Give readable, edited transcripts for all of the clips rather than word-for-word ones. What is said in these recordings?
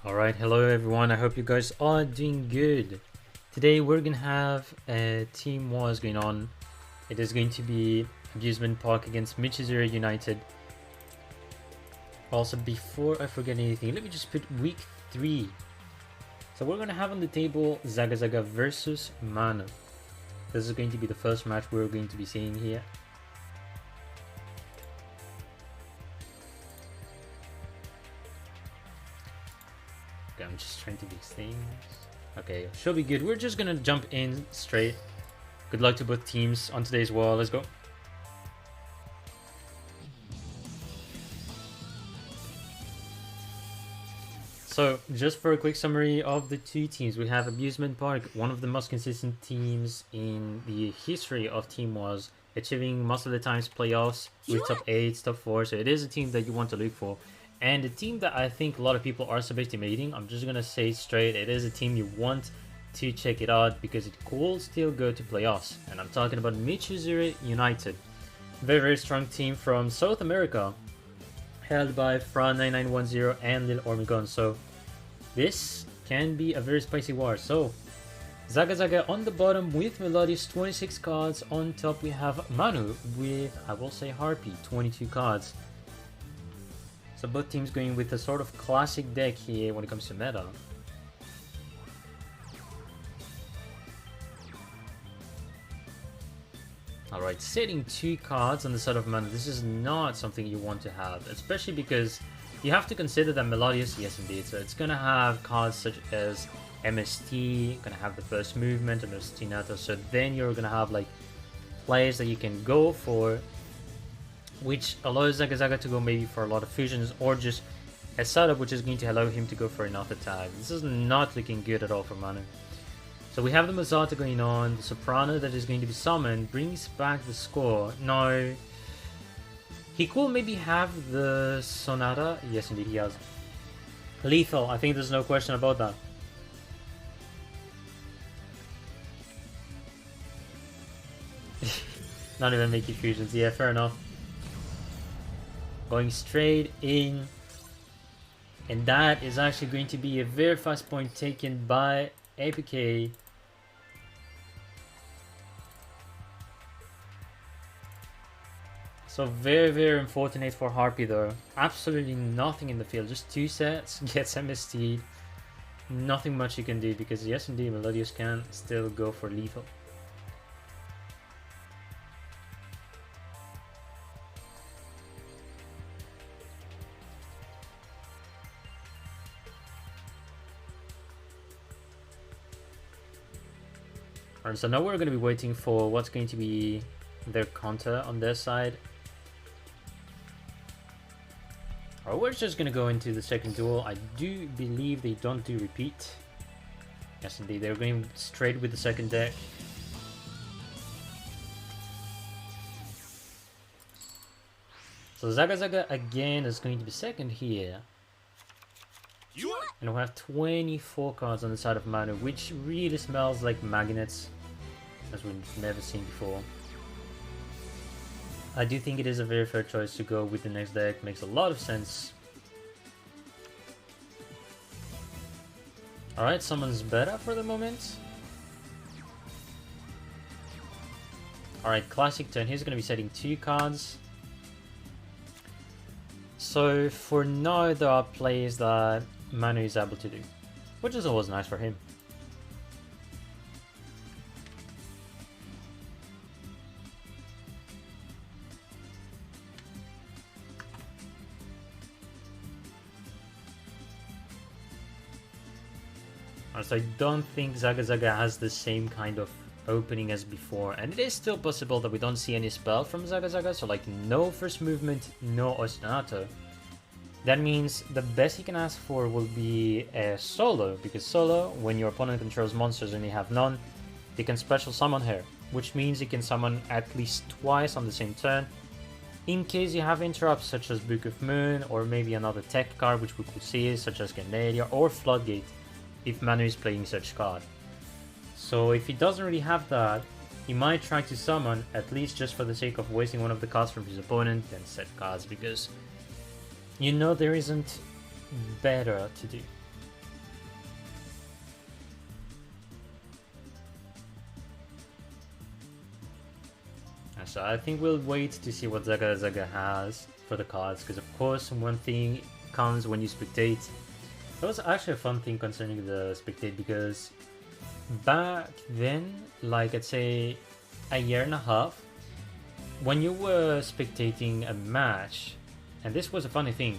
Alright, hello everyone, I hope you guys are doing good. Today we're gonna have a team wars going on. It is going to be Abusement Park against Michizure United. Also, before I forget anything, let me just put week 3. So we're gonna have on the table Zaga Zaga versus Mano. This is going to be the first match we're going to be seeing here. Okay, I'm just trying to do things. Okay, should be good. We're just gonna jump in straight. Good luck to both teams on today's wall. Let's go. So, just for a quick summary of the two teams, we have Abusement Park, one of the most consistent teams in the history of Team Wars, achieving most of the times playoffs with top 8, top 4, so it is a team that you want to look for. And a team that I think a lot of people are subestimating, I'm just gonna say straight, it is a team you want to check it out because it could still go to playoffs. And I'm talking about Michizure United. Very, very strong team from South America, held by Fra9910 and Lil Ormigon. So this can be a very spicy war. So Zaga Zaga on the bottom with Melodious 26 cards. On top we have Manu with, I will say, Harpy 22 cards. So both teams going with a sort of classic deck here when it comes to meta. Alright, setting 2 cards on the side of Manu. This is not something you want to have, especially because you have to consider that Melodious, yes indeed, so it's gonna have cards such as MST, gonna have the first movement, and Ostinato, so then you're gonna have like plays that you can go for, which allows Zaga Zaga to go maybe for a lot of fusions, or just a setup which is going to allow him to go for enough attack. This is not looking good at all for Manu. So we have the Mazzata going on, the Soprano that is going to be summoned, brings back the score. Now, he could maybe have the Sonata. Yes, indeed, he has. Lethal, I think there's no question about that. Not even making fusions, yeah, fair enough. Going straight in. And that is actually going to be a very fast point taken by APK. So very, very unfortunate for Harpy though. Absolutely nothing in the field. Just 2 sets, gets MST. Nothing much you can do because yes indeed Melodious can still go for lethal. Alright, so now we're going to be waiting for what's going to be their counter on their side. Or we're just gonna go into the second duel. I do believe they don't do repeat. Yes indeed, they're going straight with the second deck. So Zaga Zaga again is going to be second here. And we have 24 cards on the side of Manu, which really smells like magnets, as we've never seen before. I do think it is a very fair choice to go with the next deck, makes a lot of sense. Alright, someone's better for the moment. Alright, classic turn. He's going to be setting 2 cards. So for now, there are plays that Manu is able to do, which is always nice for him. So I don't think Zaga Zaga has the same kind of opening as before, and it is still possible that we don't see any spell from Zaga Zaga, so like no first movement, no Ostinato. That means the best he can ask for will be a solo, because solo, when your opponent controls monsters and you have none, they can special summon her, which means you can summon at least twice on the same turn. In case you have interrupts such as Book of Moon, or maybe another tech card which we could see, such as Gandalia or Floodgate, if Manu is playing such card. So if he doesn't really have that, he might try to summon, at least just for the sake of wasting one of the cards from his opponent, then set cards, because you know there isn't better to do. So I think we'll wait to see what Zaga has for the cards, because of course one thing comes when you spectate. That was actually a fun thing concerning the spectate, because back then, like I'd say a year and a half, when you were spectating a match, and this was a funny thing,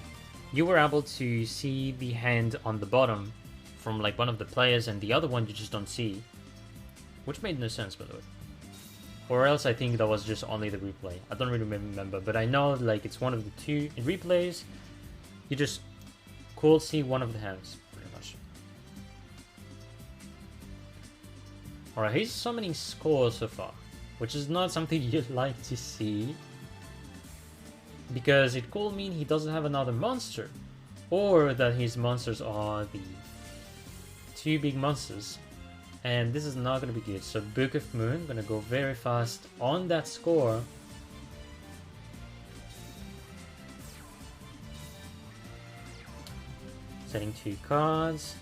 you were able to see the hand on the bottom from like one of the players, and the other one you just don't see, which made no sense, by the way. Or else I think that was just only the replay. I don't really remember, but I know like it's one of the two. In replays, you just could see one of the hands, pretty much. Alright, he's summoning scores so far, which is not something you'd like to see, because it could mean he doesn't have another monster, or that his monsters are the two big monsters, and this is not going to be good. So Book of Moon, going to go very fast on that score. Setting 2 cards.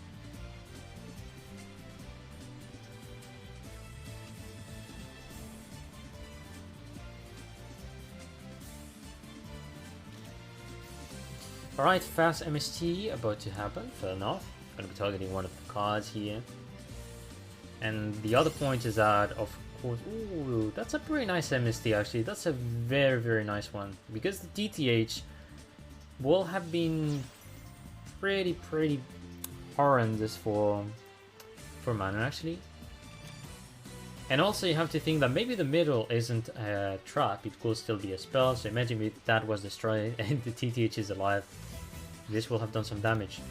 Alright, fast MST about to happen, fair enough. Gonna be targeting one of the cards here. And the other point is that, of course, ooh, that's a pretty nice MST actually. That's a very, very nice one. Because the DTH will have been pretty horrendous for mana actually. And also you have to think that maybe the middle isn't a trap, it could still be a spell. So imagine if that was destroyed and the TTH is alive. This will have done some damage.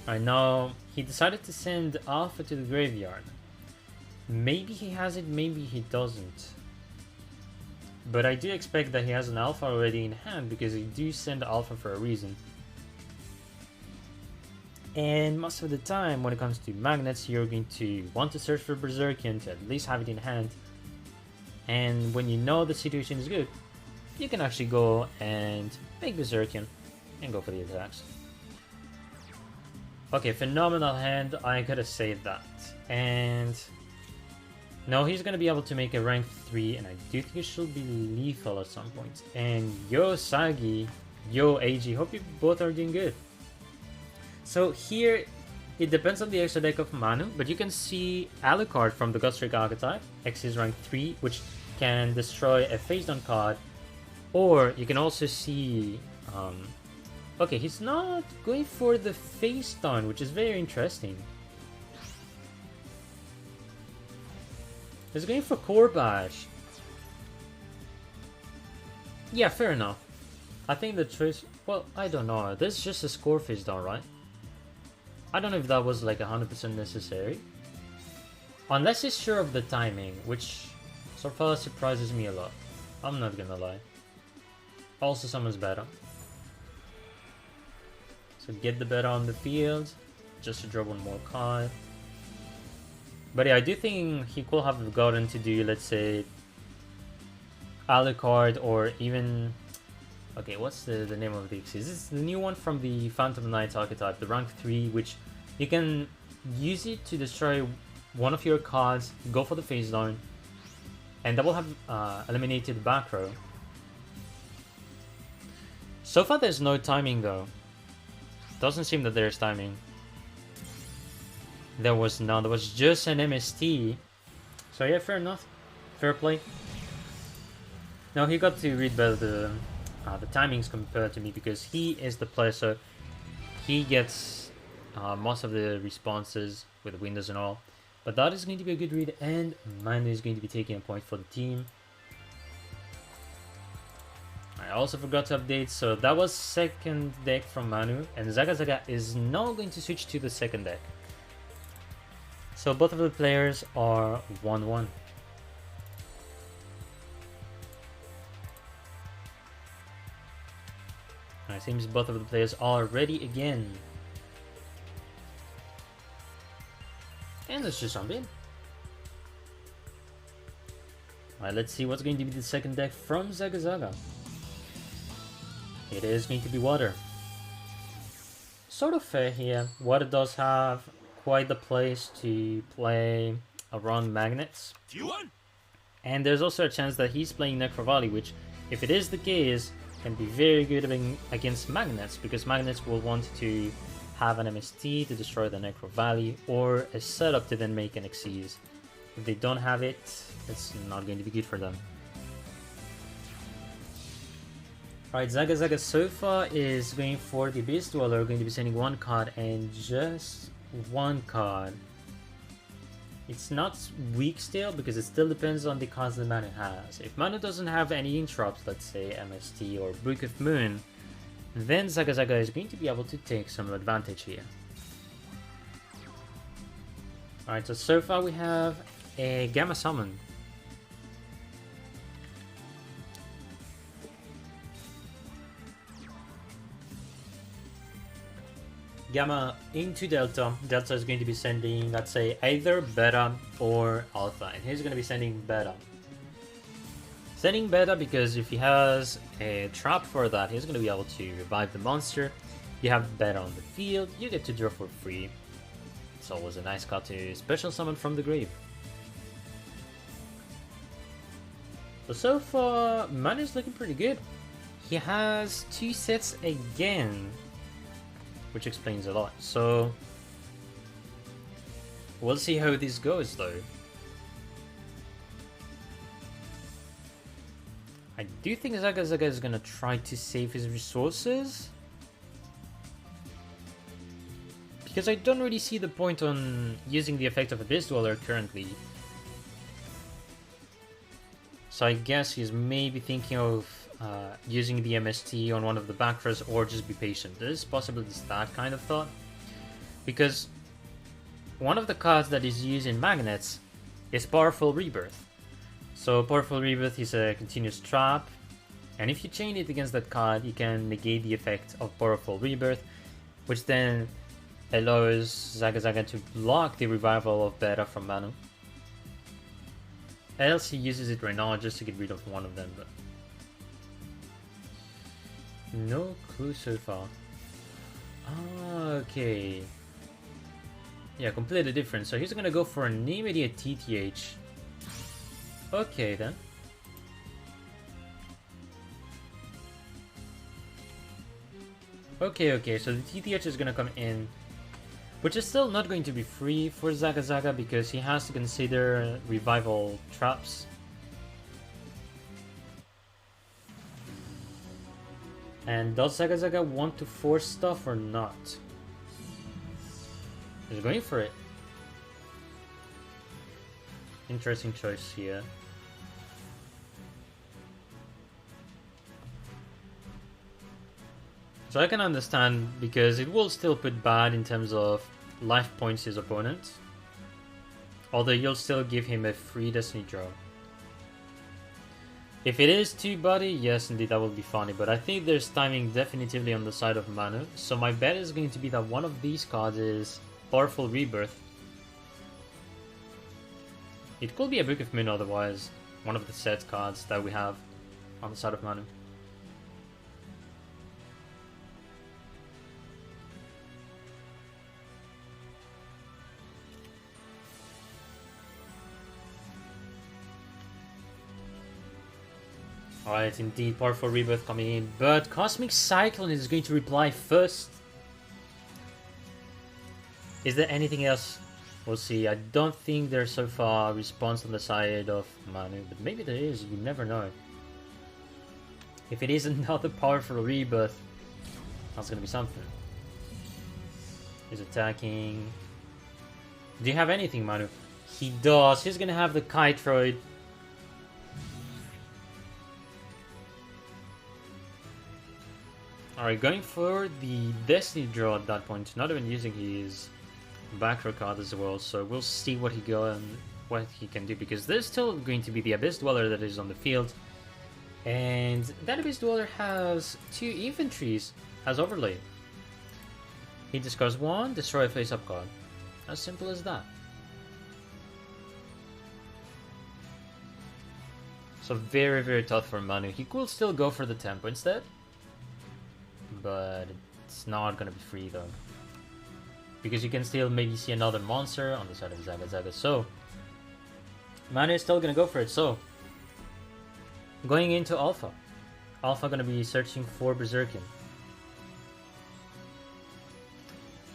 I know he decided to send Alpha to the graveyard. Maybe he has it, maybe he doesn't. But I do expect that he has an Alpha already in hand, because he do send Alpha for a reason. And most of the time when it comes to magnets, you're going to want to search for Berserkian to at least have it in hand. And when you know the situation is good, you can actually go and make Berserkian and go for the attacks. Okay, phenomenal hand, I gotta say that. And no, he's gonna be able to make a rank 3, and I do think it should be lethal at some point. And yo Sagi, yo AG, hope you both are doing good. So here, it depends on the extra deck of Manu, but you can see Alucard from the Godstrike archetype, X is rank 3, which can destroy a face down card. Or you can also see, okay, he's not going for the face down, which is very interesting. He's going for Korbash. Yeah, fair enough. I think the choice, well, I don't know. This is just a score face down, right? I don't know if that was like 100% necessary. Unless he's sure of the timing, which so far surprises me a lot. I'm not gonna lie. Also summons Beta. So get the Beta on the field, just to draw one more card. But yeah, I do think he could have gotten to do, let's say, Alucard, or even... Okay, what's the name of the X? This is the new one from the Phantom Knight archetype, the rank 3, which you can use it to destroy one of your cards, go for the face down, and that will have eliminated the back row. So far there's no timing though. Doesn't seem that there's timing. There was none, there was just an MST. So yeah, fair enough. Fair play. Now he got to read better the timings compared to me, because he is the player, so he gets most of the responses with the windows and all. But that is going to be a good read, and Manu is going to be taking a point for the team. I also forgot to update, so that was second deck from Manu, and Zaga is now going to switch to the second deck. So both of the players are 1-1. It seems both of the players are ready again. And let's just jump in. Alright, let's see what's going to be the second deck from Zaga. It is going to be Water. Sort of fair here. Water does have quite the place to play around magnets. And there's also a chance that he's playing Necro Valley, which, if it is the case, can be very good against magnets, because magnets will want to have an MST to destroy the Necro Valley, or a setup to then make an Xyz. If they don't have it, it's not going to be good for them. Alright, Zaga Zaga so far is going for the Abyss Dweller, going to be sending one card and just one card. It's not weak still, because it still depends on the cards that Manu has. If Manu doesn't have any interrupts, let's say MST or Book of Moon, then Zaga Zaga is going to be able to take some advantage here. Alright, so far we have a Gamma Summon. Gamma into Delta. Delta is going to be sending, let's say, either Beta or Alpha, and he's going to be sending Beta. Sending Beta because if he has a trap for that, he's going to be able to revive the monster. You have Beta on the field, you get to draw for free. It's always a nice card to special summon from the grave. So far, Manu's looking pretty good. He has 2 sets again, which explains a lot. So we'll see how this goes though. I do think Zaga Zaga is gonna try to save his resources, because I don't really see the point on using the effect of Abyss Dweller currently. So I guess he's maybe thinking of using the MST on one of the back rows, or just be patient. There's possibilities that kind of thought, because one of the cards that is used in magnets is Powerful Rebirth. So Powerful Rebirth is a continuous trap, and if you chain it against that card, you can negate the effect of Powerful Rebirth, which then allows Zaga Zaga to block the revival of Beta from Manu. Else he uses it right now just to get rid of one of them, but no clue so far. Okay. Yeah, completely different. So he's gonna go for an immediate TTH. Okay then. Okay, so the TTH is gonna come in, which is still not going to be free for Zaga Zaga because he has to consider revival traps. And does Zaga Zaga want to force stuff or not? He's going for it. Interesting choice here. So I can understand, because it will still put bad in terms of life points his opponent. Although you'll still give him a free Destiny draw. If it is 2 body, yes indeed that will be funny, but I think there's timing definitively on the side of Manu. So my bet is going to be that one of these cards is Powerful Rebirth. It could be a Book of Moon otherwise, one of the set cards that we have on the side of Manu. Alright, indeed, Powerful Rebirth coming in, but Cosmic Cyclone is going to reply first. Is there anything else? We'll see. I don't think there's so far a response on the side of Manu, but maybe there is, you never know. If it is another Powerful Rebirth, that's gonna be something. He's attacking. Do you have anything, Manu? He does. He's gonna have the Kytroid. Alright, going for the Destiny draw at that point, not even using his back row card as well, so we'll see what what he can do, because there's still going to be the Abyss Dweller that is on the field, and that Abyss Dweller has 2 inventories as overlay. He discards 1, destroy a face-up card. As simple as that. So very, very tough for Manu. He could still go for the tempo instead, but it's not gonna be free though, because you can still maybe see another monster on the side of Zaga Zaga. So Manu is still gonna go for it. So, going into Alpha. Alpha gonna be searching for Berserkin.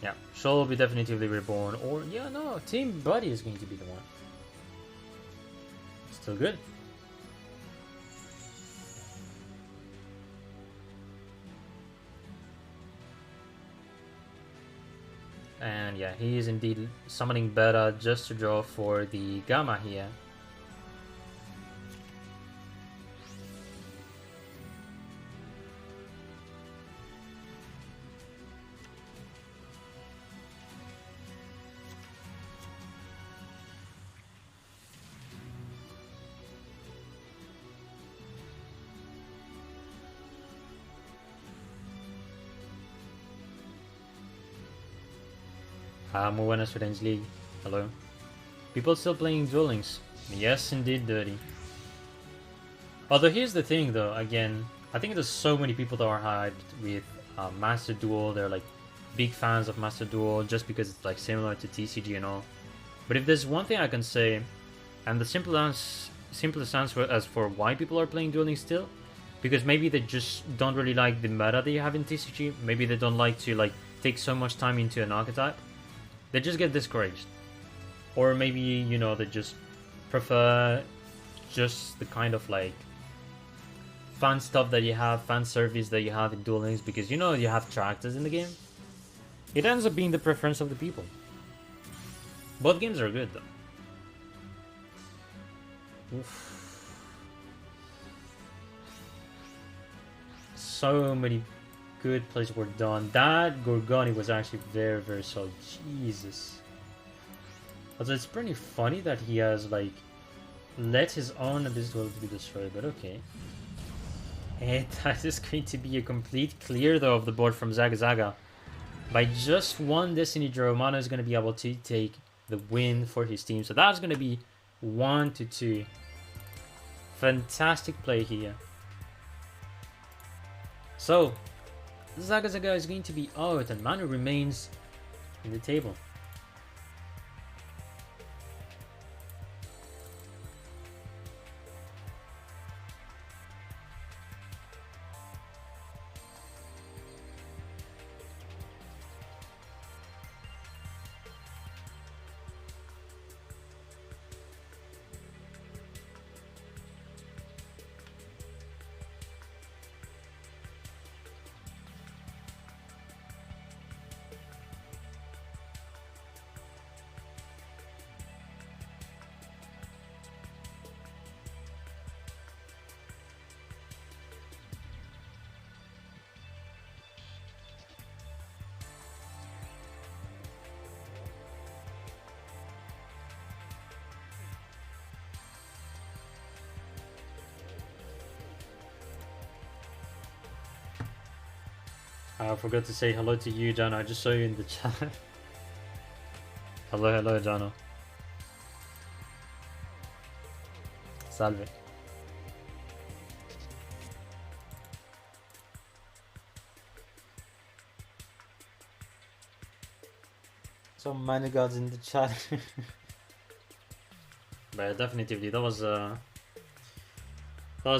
Yeah, Shoal will be definitively reborn. Or, yeah, no, Team Buddy is going to be the one. Still good. And yeah, he is indeed summoning Beta just to draw for the Gamma here. Muy buenas, Friends League. Hello. People still playing Duel Links? Yes, indeed, Dirty. Although here's the thing, though. Again, I think there's so many people that are hyped with Master Duel. They're like big fans of Master Duel just because it's like similar to TCG and all. But if there's one thing I can say, and the simplest answer as for why people are playing Duel Links still, because maybe they just don't really like the meta that you have in TCG. Maybe they don't like to like take so much time into an archetype. They just get discouraged. Or maybe, you know, they just prefer just the kind of like fan stuff that you have, fan service that you have in Duel Links, because you know you have characters in the game. It ends up being the preference of the people. Both games are good though. Oof. So many good plays were done. That Gorgoni was actually very, very solid. Jesus. Although it's pretty funny that he has like let his own Abyss Duel to be destroyed, but okay. And that is going to be a complete clear though of the board from Zaga Zaga. By just one Destiny draw, Mano is going to be able to take the win for his team. So that's going to be 1-2. Fantastic play here. So Zaga Zaga is going to be out and Manu remains in the table. I forgot to say hello to you, Jano. I just saw you in the chat. hello, Jano. Salve. Some many gods in the chat. But definitely, that was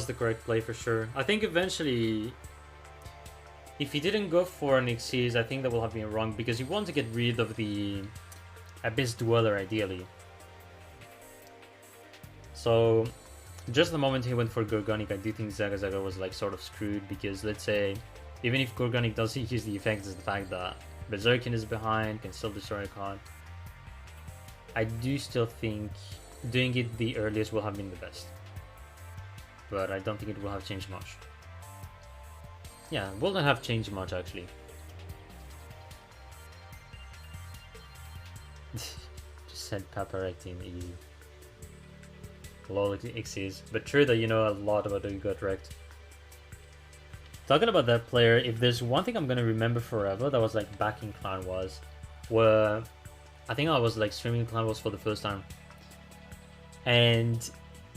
the correct play for sure. I think eventually, if he didn't go for an Xyz, I think that would have been wrong, because you want to get rid of the Abyss Dweller ideally. So just the moment he went for Gorgonic, I do think Zaga Zaga was like sort of screwed, because let's say even if Gorgonic does use the effect, is the fact that Berserkin is behind, can still destroy a card. I do still think doing it the earliest will have been the best, but I don't think it will have changed much. Yeah, wouldn't have changed much actually. Just said paparazzi easy. Lol, Xyz. But true that you know a lot about the got wrecked. Talking about that player, if there's one thing I'm gonna remember forever that was like back in Clan Wars, where I think I was like streaming Clan Wars for the first time. And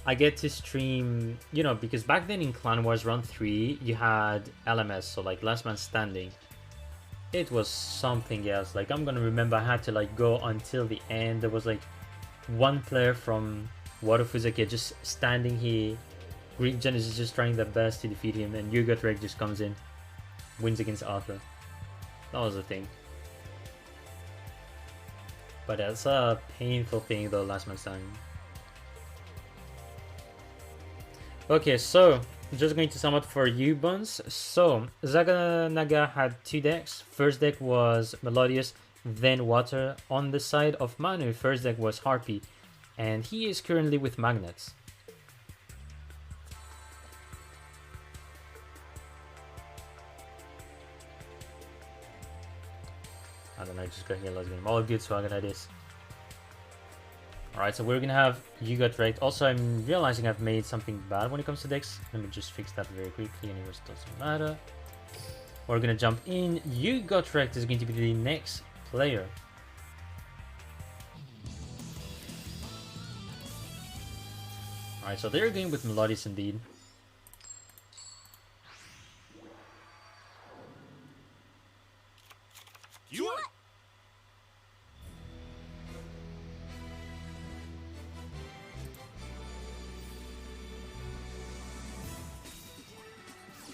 I get to stream, you know, because back then in Clan Wars Run 3, you had LMS, so like Last Man Standing. It was something else. Like, I'm gonna remember I had to like go until the end. There was like one player from Water Fuzaki just standing here. Greek Gen is just trying their best to defeat him, and Yuga Drake just comes in, wins against Arthur. That was the thing. But that's a painful thing though, last month's time. Okay, so just going to sum up for you, Buns. So Zaganaga had 2 decks. First deck was Melodious, then Water. On the side of Manu, first deck was Harpy, and he is currently with Magnets. I don't know, just got here, let's get him. All good swag ideas. Alright, so we're gonna have Yuga Drake. Also, I'm realizing I've made something bad when it comes to decks. Let me just fix that very quickly, anyways, doesn't matter. We're gonna jump in. Yuga Drake is going to be the next player. Alright, so they're going with Melodious indeed.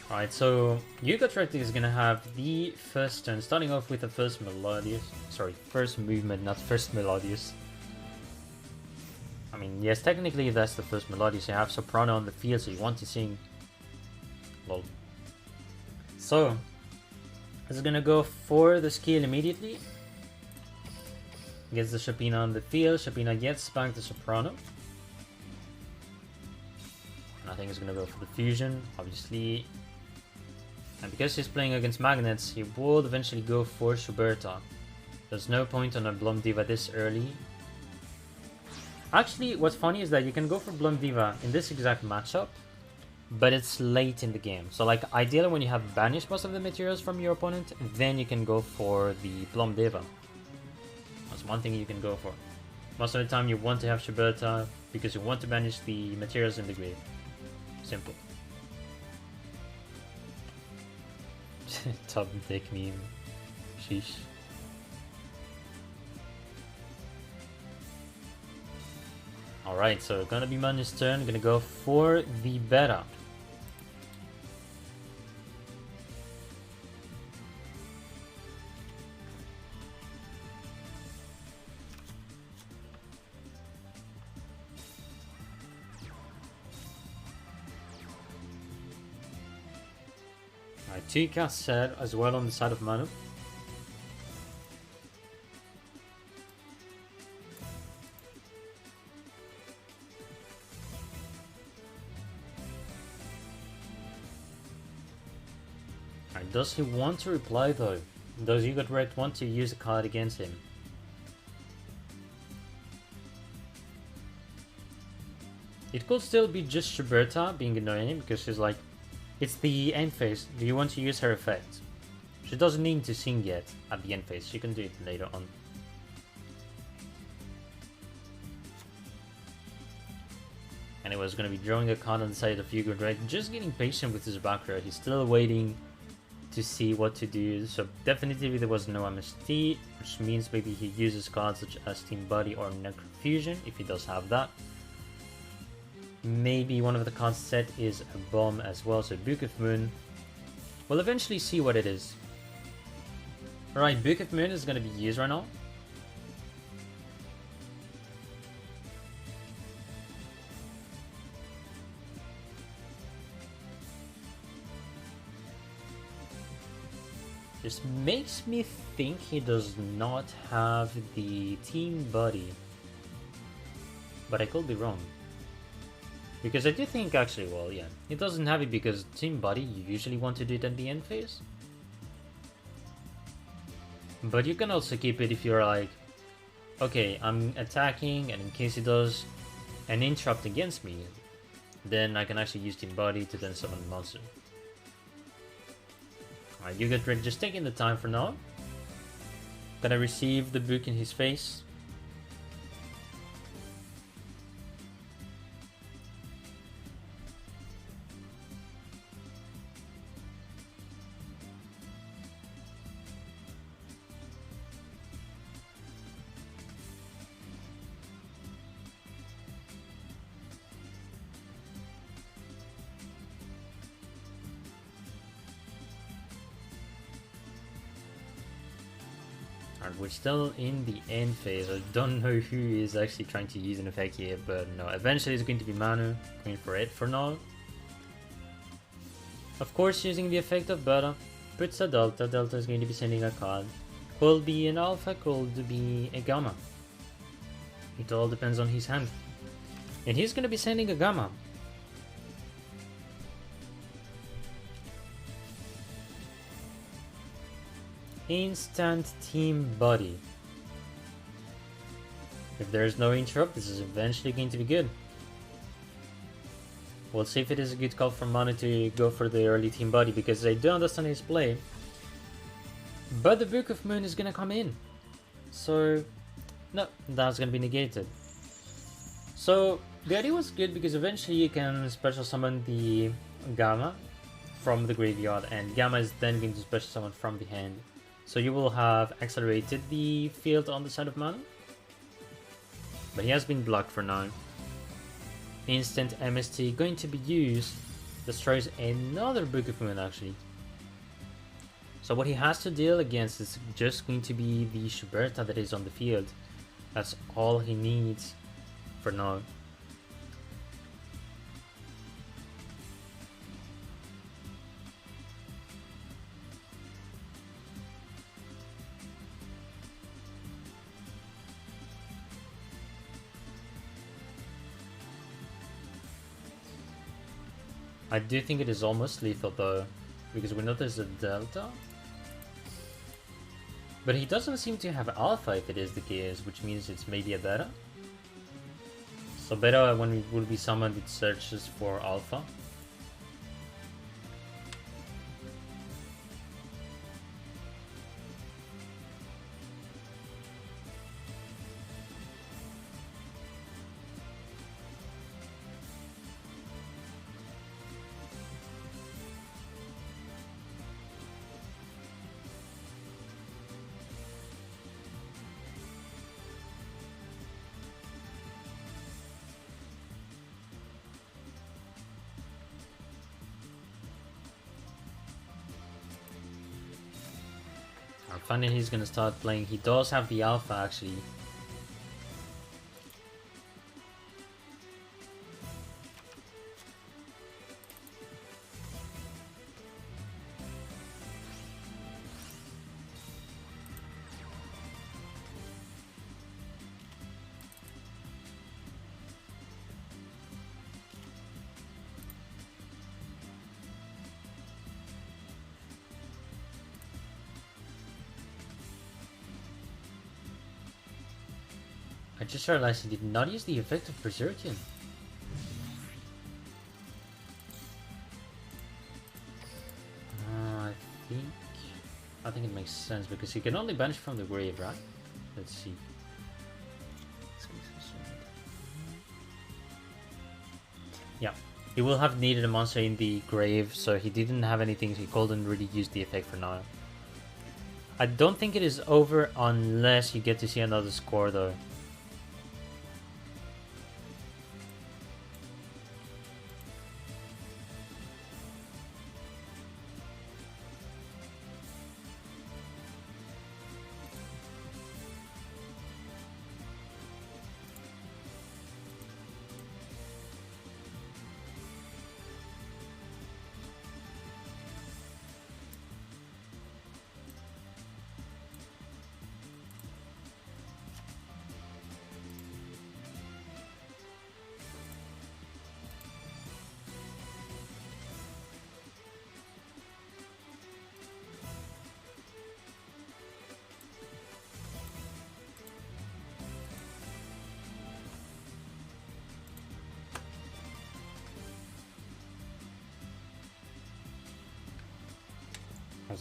Alright, so Yuga Drake is gonna have the first turn, starting off with the first Melodious. Sorry, first movement, not first Melodious. I mean, yes, technically that's the first Melodious. You have Soprano on the field, so you want to sing. Lol. So, this is gonna go for the skill immediately. Gets the Shapina on the field. Shapina gets back the Soprano. And I think he's gonna go for the fusion, obviously. And because he's playing against Magnets, he would eventually go for Schuberta. There's no point on a Blum Diva this early. Actually, what's funny is that you can go for Blum Diva in this exact matchup, but it's late in the game. So like, ideally when you have banished most of the materials from your opponent, then you can go for the Blum Diva. That's one thing you can go for. Most of the time you want to have Schuberta because you want to banish the materials in the grave. Simple. Top deck meme. Sheesh. Alright, so gonna be Manu's turn. Gonna go for the beta. Alright, 2 cast set as well on the side of Manu. Alright, does he want to reply though? Does Yuga Drake want to use a card against him? It could still be just Schuberta being annoying because she's like, it's the end phase. Do you want to use her effect? She doesn't need to sing yet at the end phase. She can do it later on. Anyway, it's going to be drawing a card on the side of Yuga Drake. Just getting patient with his back row. He's still waiting to see what to do. So definitely there was no MST, which means maybe he uses cards such as Team Buddy or Necrofusion if he does have that. Maybe one of the cards set is a bomb as well, so Book of Moon. We'll eventually see what it is. Alright, Book of Moon is going to be used right now. This makes me think he does not have the Team Buddy. But I could be wrong. Because I do think actually, well, yeah, it doesn't have it because Team Buddy, you usually want to do it at the end phase. But you can also keep it if you're like, okay, I'm attacking, and in case he does an interrupt against me, then I can actually use Team Buddy to then summon the monster. Alright, Yuga Drake just taking the time for now. Gonna receive the book in his face. Alright, we're still in the end phase. I don't know who is actually trying to use an effect here, but no, eventually it's going to be Manu going for it for now. Of course, using the effect of Beta puts a Delta. Delta is going to be sending a card. Could be an Alpha, could be a Gamma. It all depends on his hand. And he's going to be sending a Gamma. Instant Team Body. If there's no interrupt, this is eventually going to be good. We'll see if it is a good call from Manu to go for the early Team Body, because I do understand his play. But the Book of Moon is gonna come in. So, no, that's gonna be negated. So, the idea was good because eventually you can special summon the Gamma from the graveyard, and Gamma is then going to special summon from the hand. So you will have accelerated the field on the side of Manu. But he has been blocked for now. Instant MST going to be used. Destroys another Book of Moon actually. So what he has to deal against is just going to be the Shuberta that is on the field. That's all he needs for now. I do think it is almost lethal though, because we know there's a Delta. But he doesn't seem to have Alpha if it is the case, which means it's maybe a Beta. So Beta, when it will be summoned, it searches for Alpha. Funny he's gonna start playing. He does have the Alpha actually. I just realized he did not use the effect of Berserkian. I think it makes sense because he can only banish from the grave, right? Let's see. Yeah, he will have needed a monster in the grave, so he didn't have anything, so he couldn't really use the effect for now. I don't think it is over unless you get to see another score though.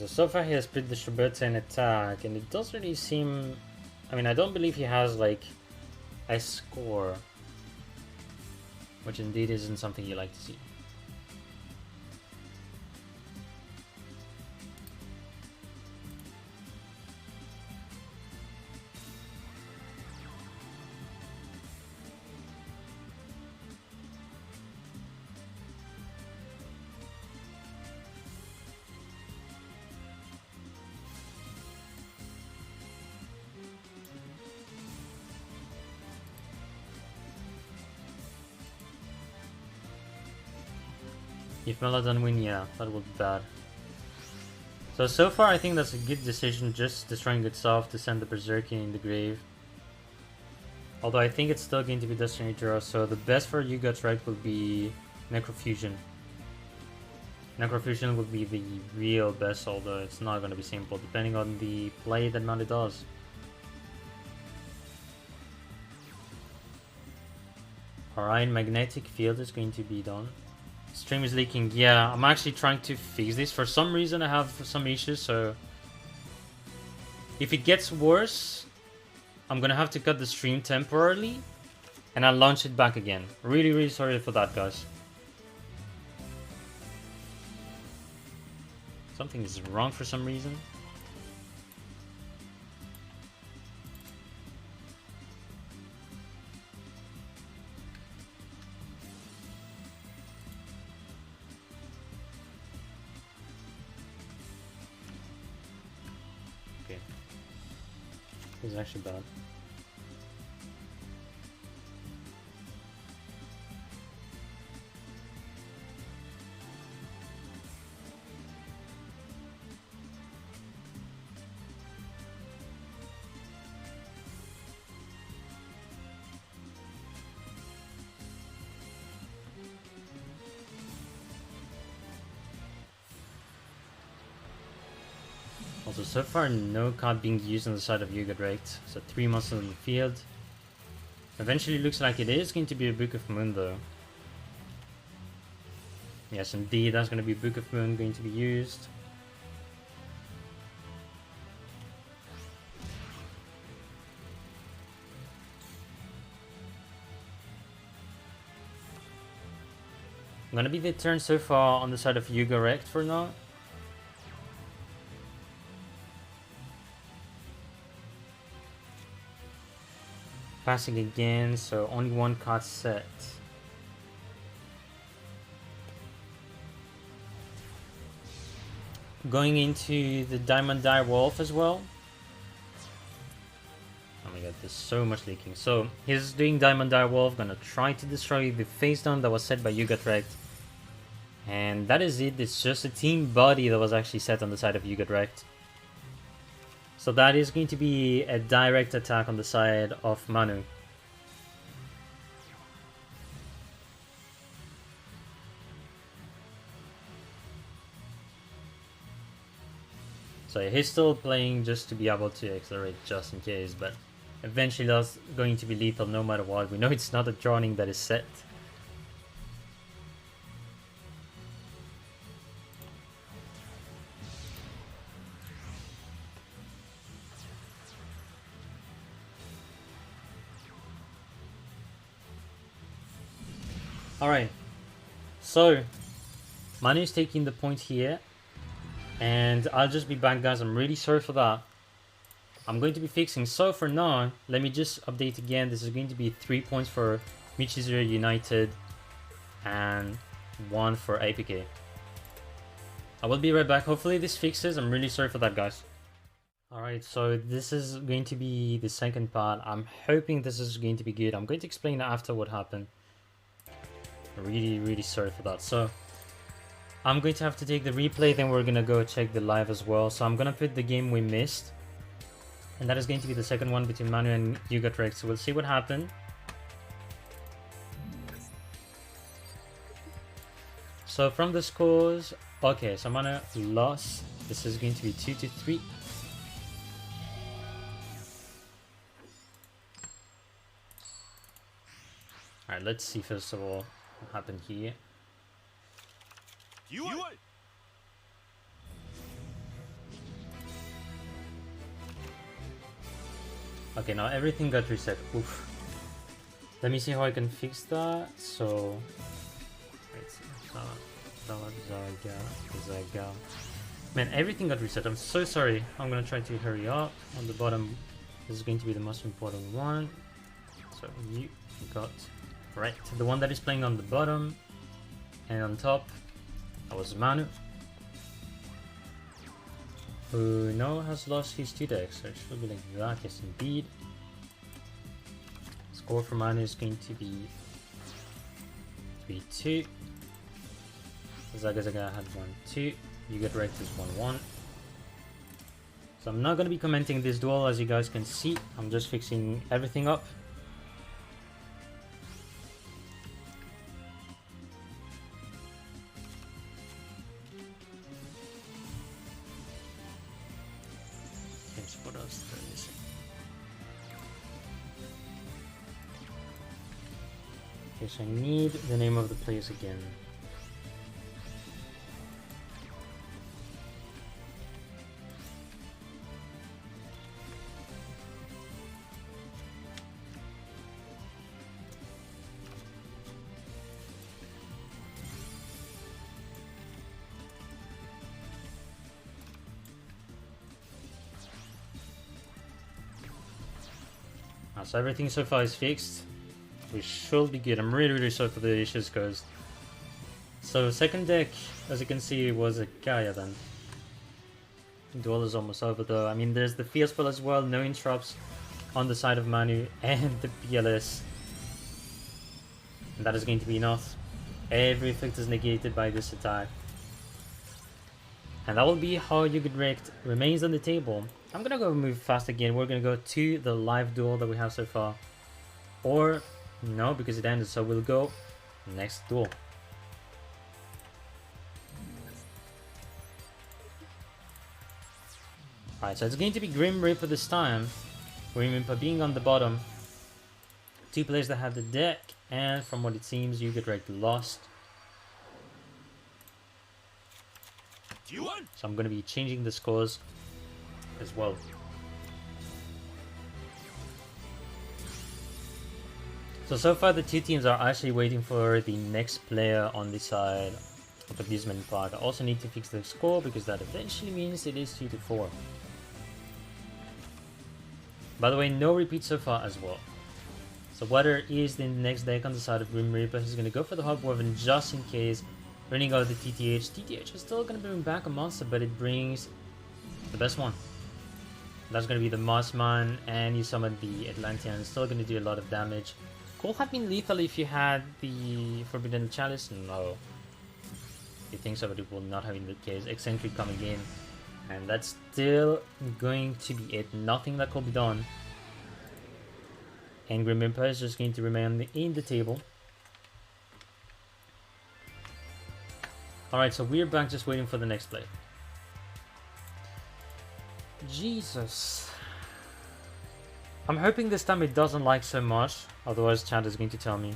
So far he has split the Shuberta in attack, and it does really seem... I mean, I don't believe he has, like, a score. Which indeed isn't something you like to see. If Meladon win, yeah, that would be bad. So far I think that's a good decision, just destroying itself to send the Berserker in the grave. Although I think it's still going to be Destiny Draw, so the best for you guys right would be Necrofusion. Necrofusion would be the real best, although it's not going to be simple, depending on the play that Manu does. Alright, Magnetic Field is going to be done. Stream is leaking. Yeah, I'm actually trying to fix this. For some reason I have some issues, so if it gets worse, I'm gonna have to cut the stream temporarily and I'll launch it back again. Really sorry for that, guys. Something is wrong for some reason. It's actually bad. Also, so far no card being used on the side of Yuga Drake, so 3 monsters on the field. Eventually looks like it is going to be a Book of Moon though. Yes, indeed, that's going to be Book of Moon going to be used. Gonna be the turn so far on the side of Yuga Rect for now. Passing again, so only one card set. Going into the Diamond Dire Wolf as well. Oh my god, there's so much leaking. So he's doing Diamond Dire Wolf, gonna try to destroy the face down that was set by Yuga Drake. And that is it, it's just a team body that was actually set on the side of Yuga Drake. So that is going to be a direct attack on the side of Manu. So he's still playing just to be able to accelerate just in case, but eventually that's going to be lethal no matter what. We know it's not a drawing that is set. Alright, so Manu is taking the point here, and I'll just be back, guys. I'm really sorry for that. I'm going to be fixing. So for now, let me just update again. This is going to be 3 points for Michizure United and 1 for APK. I will be right back. Hopefully this fixes. I'm really sorry for that, guys. Alright, so this is going to be the second part. I'm hoping this is going to be good. I'm going to explain after what happened. Really sorry for that. So I'm going to have to take the replay, then we're gonna go check the live as well. So I'm gonna put the game we missed, and that is going to be the second one between Manu and Yuga Drake. So we'll see what happened. So from the scores, okay, so Manu lost. This is going to be 2-3. Alright, let's see first of all what happened here. Okay, now everything got reset. Oof. Let me see how I can fix that. So, man, everything got reset. I'm so sorry. I'm gonna try to hurry up. On the bottom, this is going to be the most important one. So you got right the one that is playing on the bottom, and on top, that was Manu, who now has lost his 2 decks. So it should be like that. Yes, indeed. Score for Manu is going to be 3-2. Zaga Zaga had 1-2. You get wrecked is 1-1. So I'm not going to be commenting this duel, as you guys can see. I'm just fixing everything up. Okay, so what else did I miss? Okay, so I need the name of the place again. So everything so far is fixed. We should be good. I'm really sorry for the issues, guys. So second deck, as you can see, was a Gaia then. Duel is almost over though. I mean, there's the Fierce Spell as well. No interrupts on the side of Manu and the PLS. And that is going to be enough. Every effect is negated by this attack. And that will be how you get wrecked remains on the table. I'm gonna go move fast again. We're gonna go to the live duel that we have so far. Or, no, because it ended, so we'll go next duel. Alright, so it's going to be Grim Reaper this time. Grim Reaper being on the bottom. Two players that have the deck, and from what it seems, you get wrecked lost. So I'm gonna be changing the scores as well. So far the two teams are actually waiting for the next player on the side of Abusement Park. I also need to fix the score because that eventually means it is 2-4. By the way, no repeat so far as well. So Water is the next deck on the side of Grim Reaper. He's going to go for the Hobgoblin just in case. Running out the TTH. TTH is still going to bring back a monster, but it brings the best one. That's going to be the Mossman, and you summon the Atlantean. Still going to do a lot of damage. Could have been lethal if you had the Forbidden Chalice. No. You think so, but it will not have been the case. Eccentric coming in. And that's still going to be it. Nothing that could be done. And Grim Reaper is just going to remain in the table. Alright, so we're back just waiting for the next play. Jesus. I'm hoping this time it doesn't lag so much, otherwise chat is going to tell me.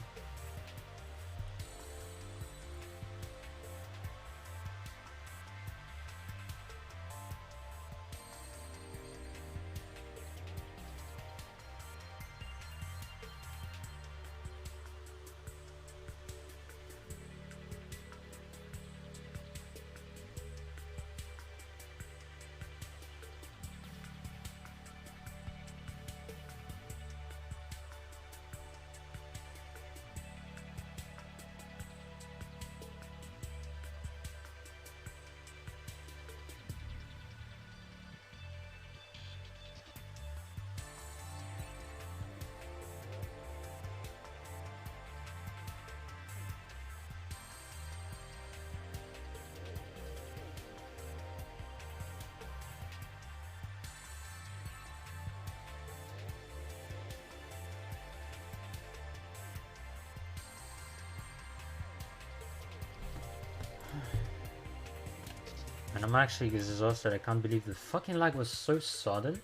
And I'm actually exhausted. I can't believe the fucking lag was so sudden.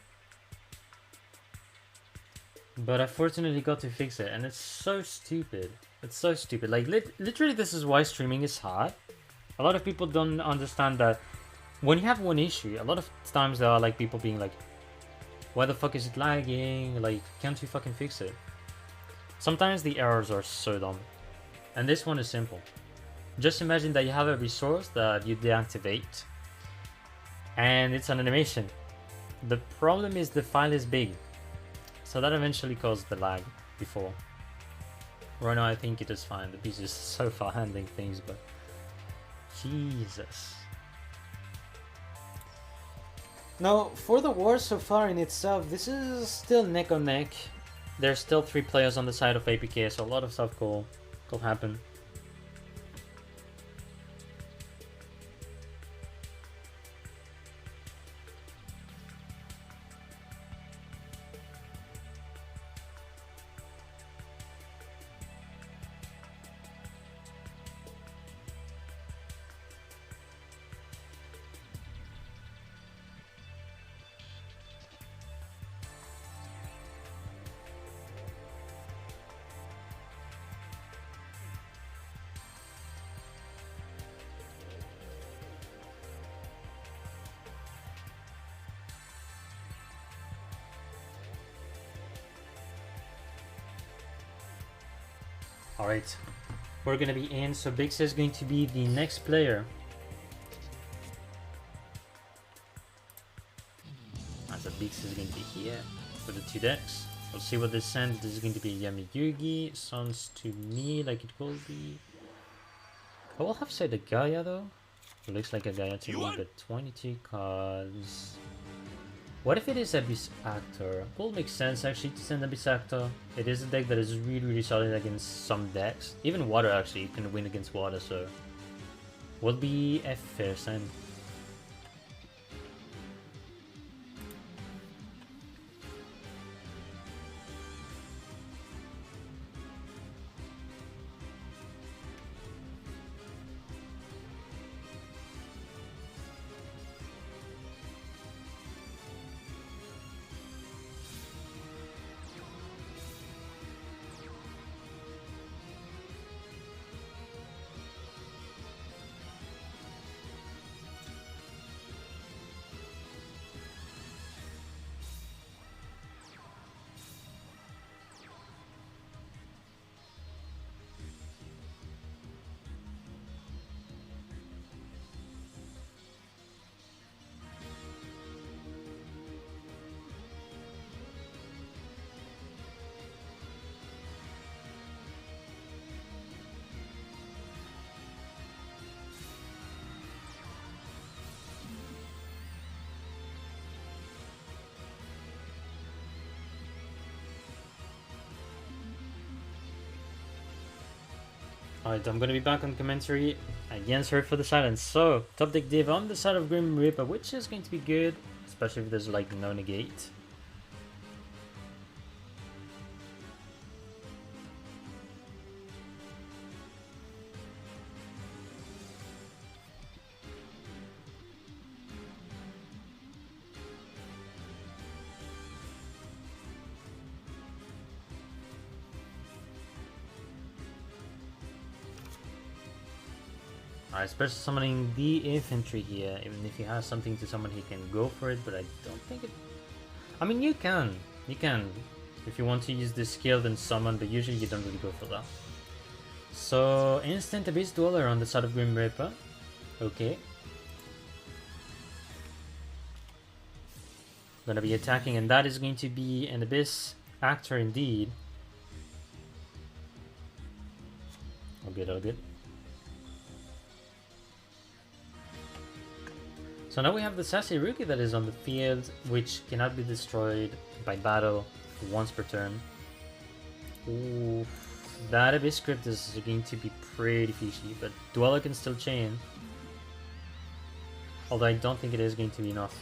But I fortunately got to fix it, and it's so stupid. It's so stupid. Like, literally this is why streaming is hard. A lot of people don't understand that when you have one issue, a lot of times there are like people being like, why the fuck is it lagging? Like, can't you fucking fix it? Sometimes the errors are so dumb. And this one is simple. Just imagine that you have a resource that you deactivate, and it's an animation. The problem is the file is big, so that eventually caused the lag before. Right now I think it is fine. The piece is so far handling things, but Jesus. Now, for the war so far in itself, this is still neck on neck. There's still 3 players on the side of APK, so a lot of stuff could happen. Alright, we're gonna be in, so Big C is going to be the next player. So Big C is going to be here for the 2 decks. We'll see what this sends. This is going to be Yami Yugi. Sounds to me like it will be... I will have to say the Gaia though. It looks like a Gaia to me, but 22 cards. What if it is Abyss Actor? Will make sense actually to send Abyss Actor. It is a deck that is really solid against some decks. Even water actually, you can win against water, so will be a fair send. Alright, I'm gonna be back on commentary. Again, sorry for the silence. So, top deck div on the side of Grim Reaper, which is going to be good, especially if there's like no negate. Alright, special summoning the infantry here. Even if he has something to summon, he can go for it, but I don't think it... I mean, you can. You can. If you want to use this skill, then summon, but usually you don't really go for that. So, instant Abyss Dweller on the side of Grim Reaper. Okay. Gonna be attacking, and that is going to be an Abyss Actor indeed. All good, all good. So now we have the Sassy Rookie that is on the field, which cannot be destroyed by battle once per turn. Ooh, that Abyss script is going to be pretty fishy, but Dweller can still chain. Although I don't think it is going to be enough.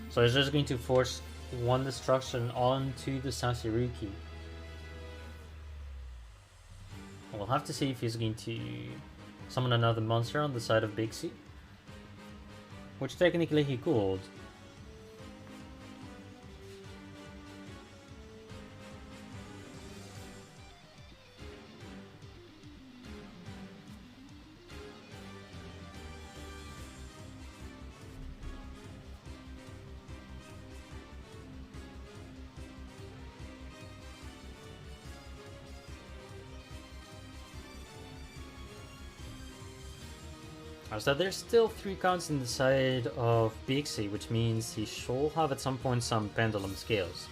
So it's just going to force one destruction onto the Sassy Rookie. We'll have to see if he's going to summon another monster on the side of Big C, which technically he could. So there's still 3 cards in the side of Big C, which means he should have at some point some pendulum scales.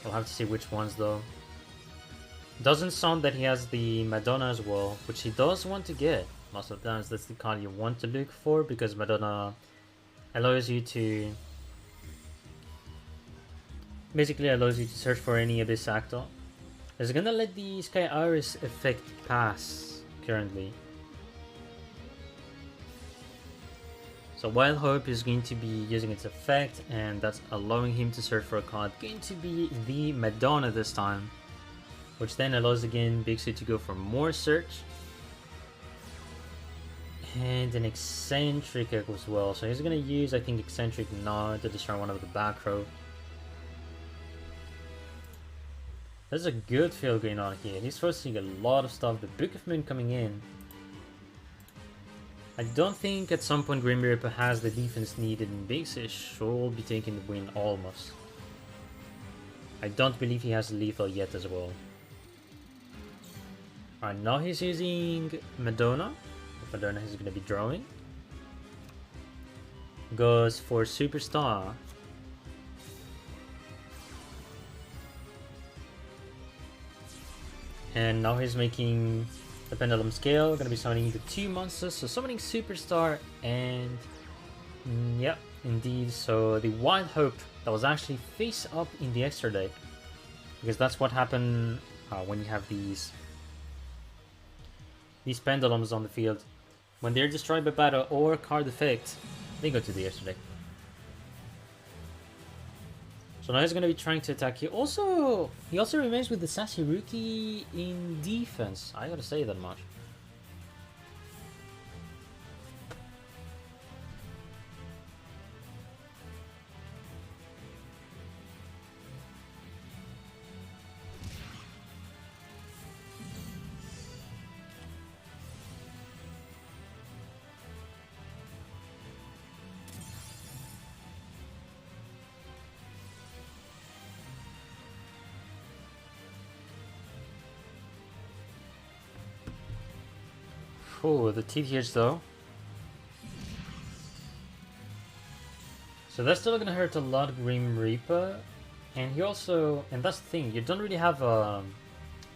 We'll have to see which ones though. Doesn't sound that he has the Madonna as well, which he does want to get. Most of the times that's the card you want to look for, because Madonna allows you to... basically allows you to search for any Abyss Actor. It's gonna let the Sky Iris effect pass currently. So Wild Hope is going to be using its effect, and that's allowing him to search for a card. Going to be the Madonna this time, which then allows again Big C to go for more search. And an Eccentric as well. So he's going to use, I think, Eccentric now to destroy one of the back row. There's a good feel going on here. He's forcing a lot of stuff. The Book of Moon coming in. I don't think at some point Grim Reaper has the defense needed, and Big C should be taking the win almost. I don't believe he has lethal yet as well. Alright, now he's using Madonna. Madonna is going to be drawing. Goes for Superstar. And now he's making the Pendulum Scale. Going to be summoning the 2 monsters. So summoning Superstar and... yeah, indeed. So the Wild Hope that was actually face up in the extra deck. Because that's what happened when you have these pendulums on the field. When they're destroyed by battle or card effect, they go to the extra deck. So now he's going to be trying to attack you. He also remains with the Sassy Rookie in defense. I gotta say that much. Oh, the TTH though. So that's still gonna hurt a lot, Grim Reaper. And he also, and that's the thing, you don't really have an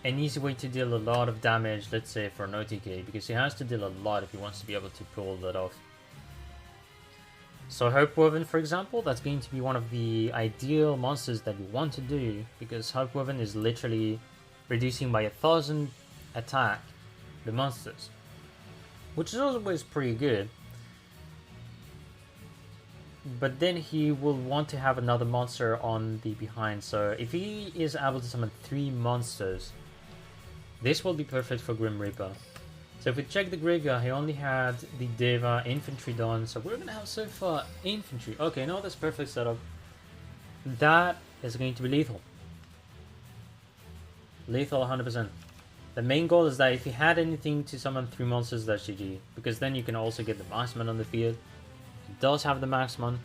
easy way to deal a lot of damage, let's say for an OTK, because he has to deal a lot if he wants to be able to pull that off. So Hope Woven, for example, that's going to be one of the ideal monsters that you want to do, because Hope Woven is literally reducing by 1,000 attack the monsters, which is always pretty good. But then he will want to have another monster on the behind, so if he is able to summon 3 monsters, this will be perfect for Grim Reaper. So if we check the graveyard, he only had the Deva Infantry done, so we're gonna have so far Infantry. Okay, no, that's perfect setup. That is going to be lethal. Lethal 100%. The main goal is that if he had anything to summon 3 monsters, that's GG. Because then you can also get the Marksman on the field. He does have the Marksman,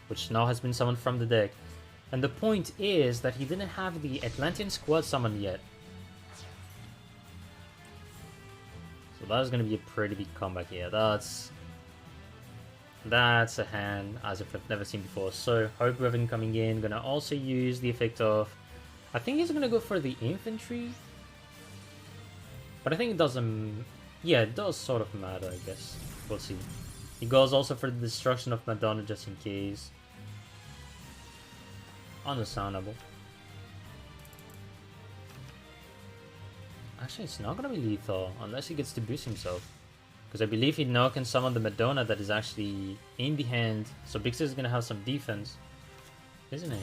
which now has been summoned from the deck. And the point is that he didn't have the Atlantean Squad summoned yet. So that's going to be a pretty big comeback here. That's a hand as if I've never seen before. So Hope Revan coming in, going to also use the effect of... I think he's going to go for the Infantry. But I think it doesn't... yeah, it does sort of matter, I guess. We'll see. He goes also for the destruction of Madonna just in case. Understandable. Actually, it's not going to be lethal unless he gets to boost himself. Because I believe he now can summon the Madonna that is actually in the hand. So Bixie is going to have some defense. Isn't he?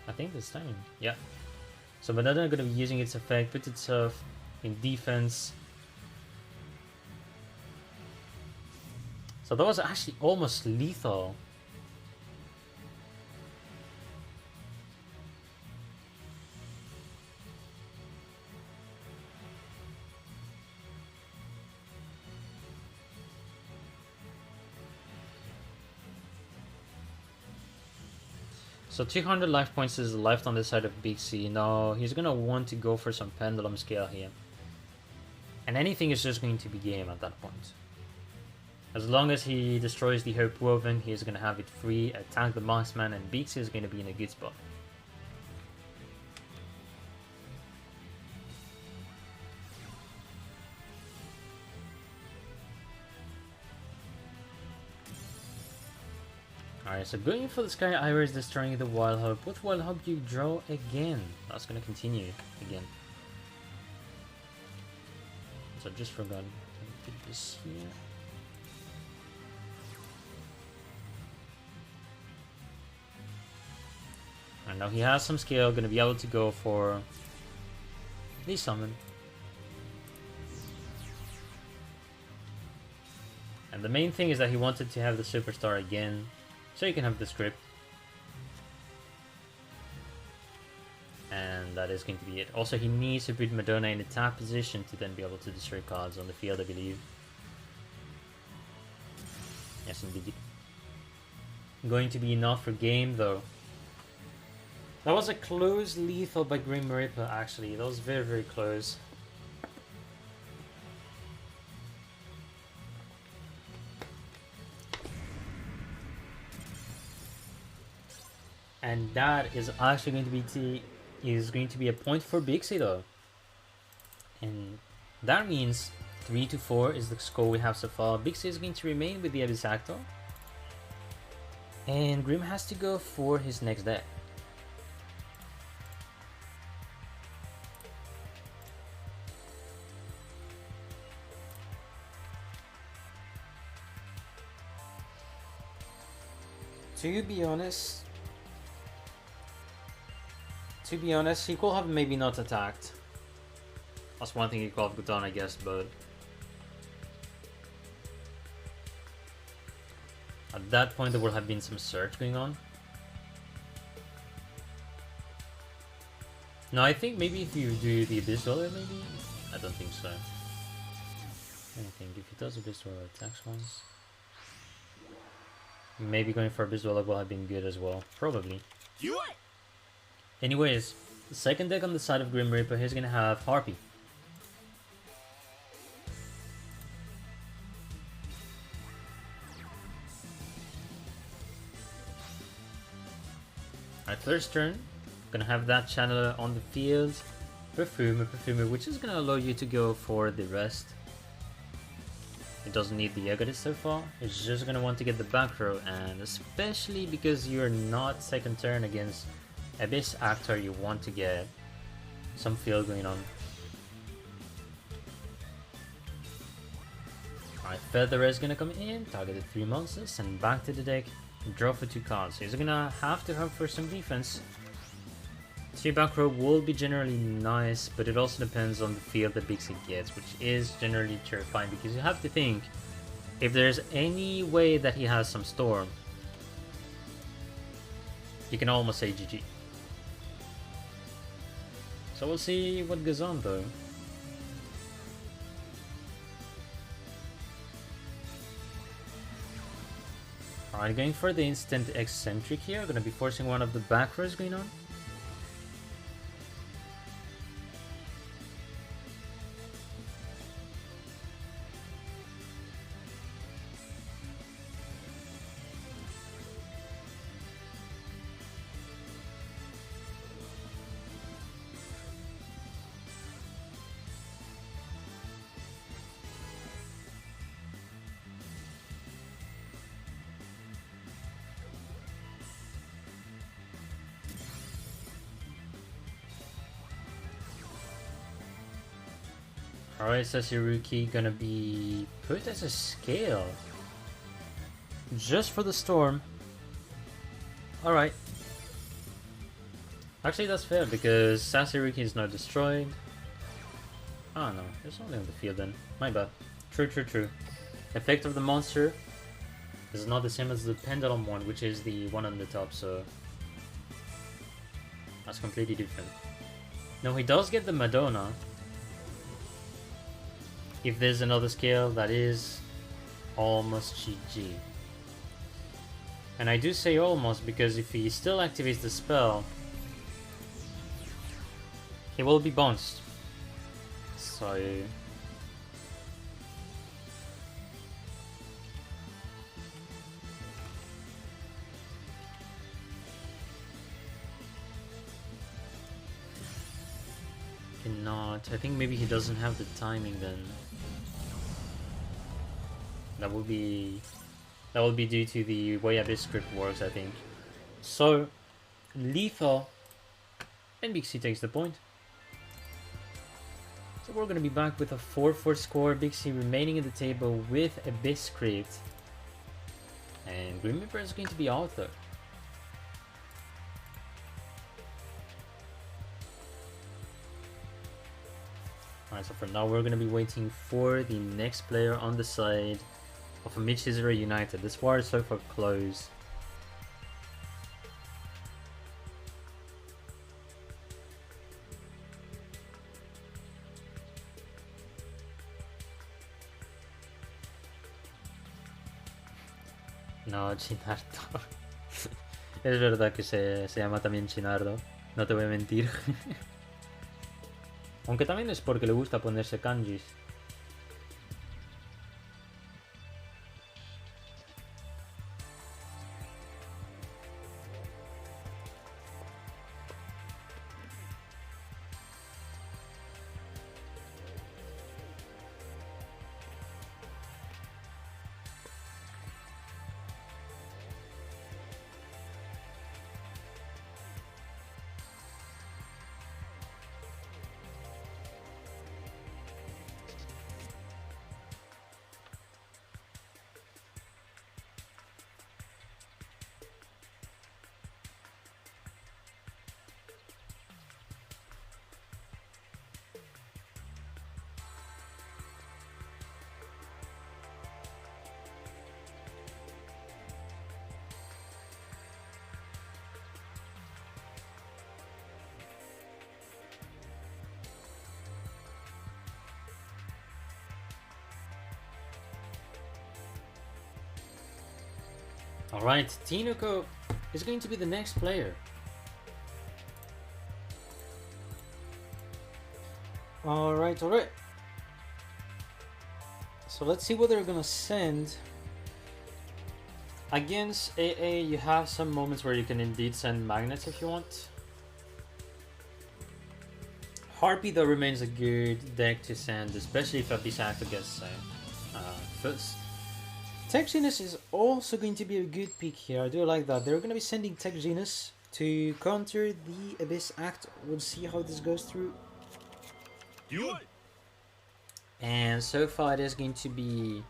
I think this time. Yeah. So Madonna is going to be using its effect, put itself in defense. So that was actually almost lethal. So 200 life points is left on the side of Big C. Now he's going to want to go for some Pendulum Scale here. And anything is just going to be game at that point. As long as he destroys the Hope Woven, he's going to have it free, attack the Marksman, and Beaks is going to be in a good spot. Alright, so going for the Sky Iris, destroying the Wild Hope. With Wild Hope you draw again. That's going to continue again. So I just forgot to put this here. And now he has some scale, going to be able to go for the summon. And the main thing is that he wanted to have the Superstar again, so you can have the script. And that is going to be it. Also, he needs to put Madonna in a tap position to then be able to destroy cards on the field, I believe. Yes, indeed. Going to be enough for game, though. That was a close lethal by Grim Reaper, actually. That was very, very close. And that is actually going to be a point for Bixie though. And that means 3-4 is the score we have so far. Bixie is going to remain with the Abyss Actor. And Grim has to go for his next deck. To be honest, he could have maybe not attacked. That's one thing he could have done, I guess, but at that point there would have been some search going on. No, I think maybe if you do the Abyss Dweller, maybe? I don't think so. I think if he does Abyss Dweller attacks once, maybe going for Abyss Dweller would have been good as well. Probably. Anyways, the second deck on the side of Grim Reaper, he's gonna have Harpy. Alright, first turn, gonna have that channeler on the field, Perfumer, which is gonna allow you to go for the rest. It doesn't need the Egoist so far, it's just gonna want to get the back row, and especially because you're not second turn against Abyss Actor, you want to get some field going on. Alright, Feather is gonna come in, target the 3 monsters, and back to the deck, draw for 2 cards. So he's gonna have to hope for some defense. 3 back row will be generally nice, but it also depends on the field that Bixie gets, which is generally terrifying because you have to think, if there's any way that he has some Storm, you can almost say GG. So we'll see what goes on though. Alright, going for the instant eccentric here, gonna be forcing one of the back rows going on. Alright, Sasiruki gonna be put as a scale. Just for the storm. Alright. Actually that's fair because Sasiruki is now destroyed. Oh no, there's only on the field then. My bad. True. Effect of the monster is not the same as the pendulum one, which is the one on the top, so that's completely different. No, he does get the Madonna. If there's another scale, that is almost GG. And I do say almost because if he still activates the spell, he will be bounced. So cannot. I think maybe he doesn't have the timing then. That will be due to the way Abyss script works, I think. So lethal, and Bixie takes the point. So we're gonna be back with a 4-4 score. Bixie remaining in the table with Abyss script, and Grim Reaper is going to be out there. Alright, so for now we're gonna be waiting for the next player on the side of a Michizure United. This war is so far close. No, Ginardo. Es verdad que se llama también Chinardo, no te voy a mentir. Aunque también es porque le gusta ponerse kanjis. Alright, Tinoco is going to be the next player. Alright. So let's see what they're gonna send. Against AA, you have some moments where you can indeed send magnets if you want. Harpy though remains a good deck to send, especially if Abusacto gets first. Tech Genius is also going to be a good pick here. I do like that. They're going to be sending Tech Genius to counter the Abyss Act. We'll see how this goes through. And so far it is going to be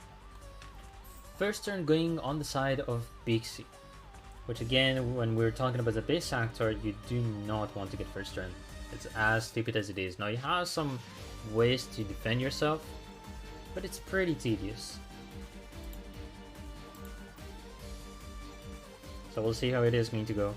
first turn going on the side of Bixie. Which again, when we're talking about the Abyss Actor, you do not want to get first turn. It's as stupid as it is. Now you have some ways to defend yourself, but it's pretty tedious. So we'll see how it is going to go.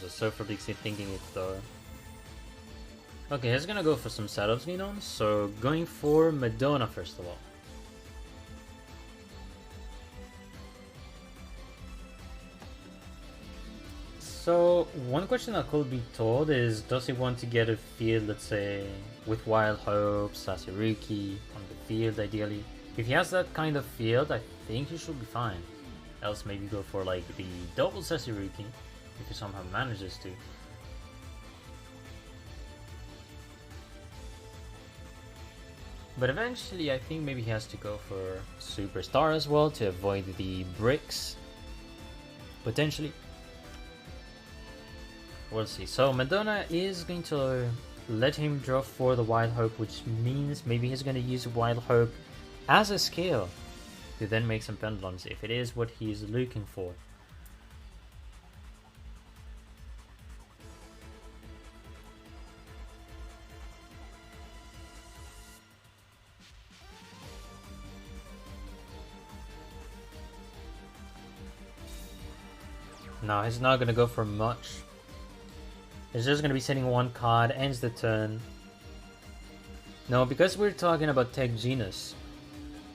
So for Bixie thinking it though. Okay, he's gonna go for some setups, Ninon. So going for Madonna first of all. So one question that could be told is, does he want to get a field, let's say, with Wild Hope, Sasuruki on the field ideally? If he has that kind of field, I think he should be fine. Else maybe go for like the double Sasuruki. If he somehow manages to. But eventually I think maybe he has to go for Superstar as well to avoid the bricks. Potentially. We'll see. So Madonna is going to let him draw for the Wild Hope, which means maybe he's going to use Wild Hope as a skill to then make some pendulums if it is what he's looking for. No, he's not gonna go for much. He's just gonna be sending one card, ends the turn. No, because we're talking about Tech Genus,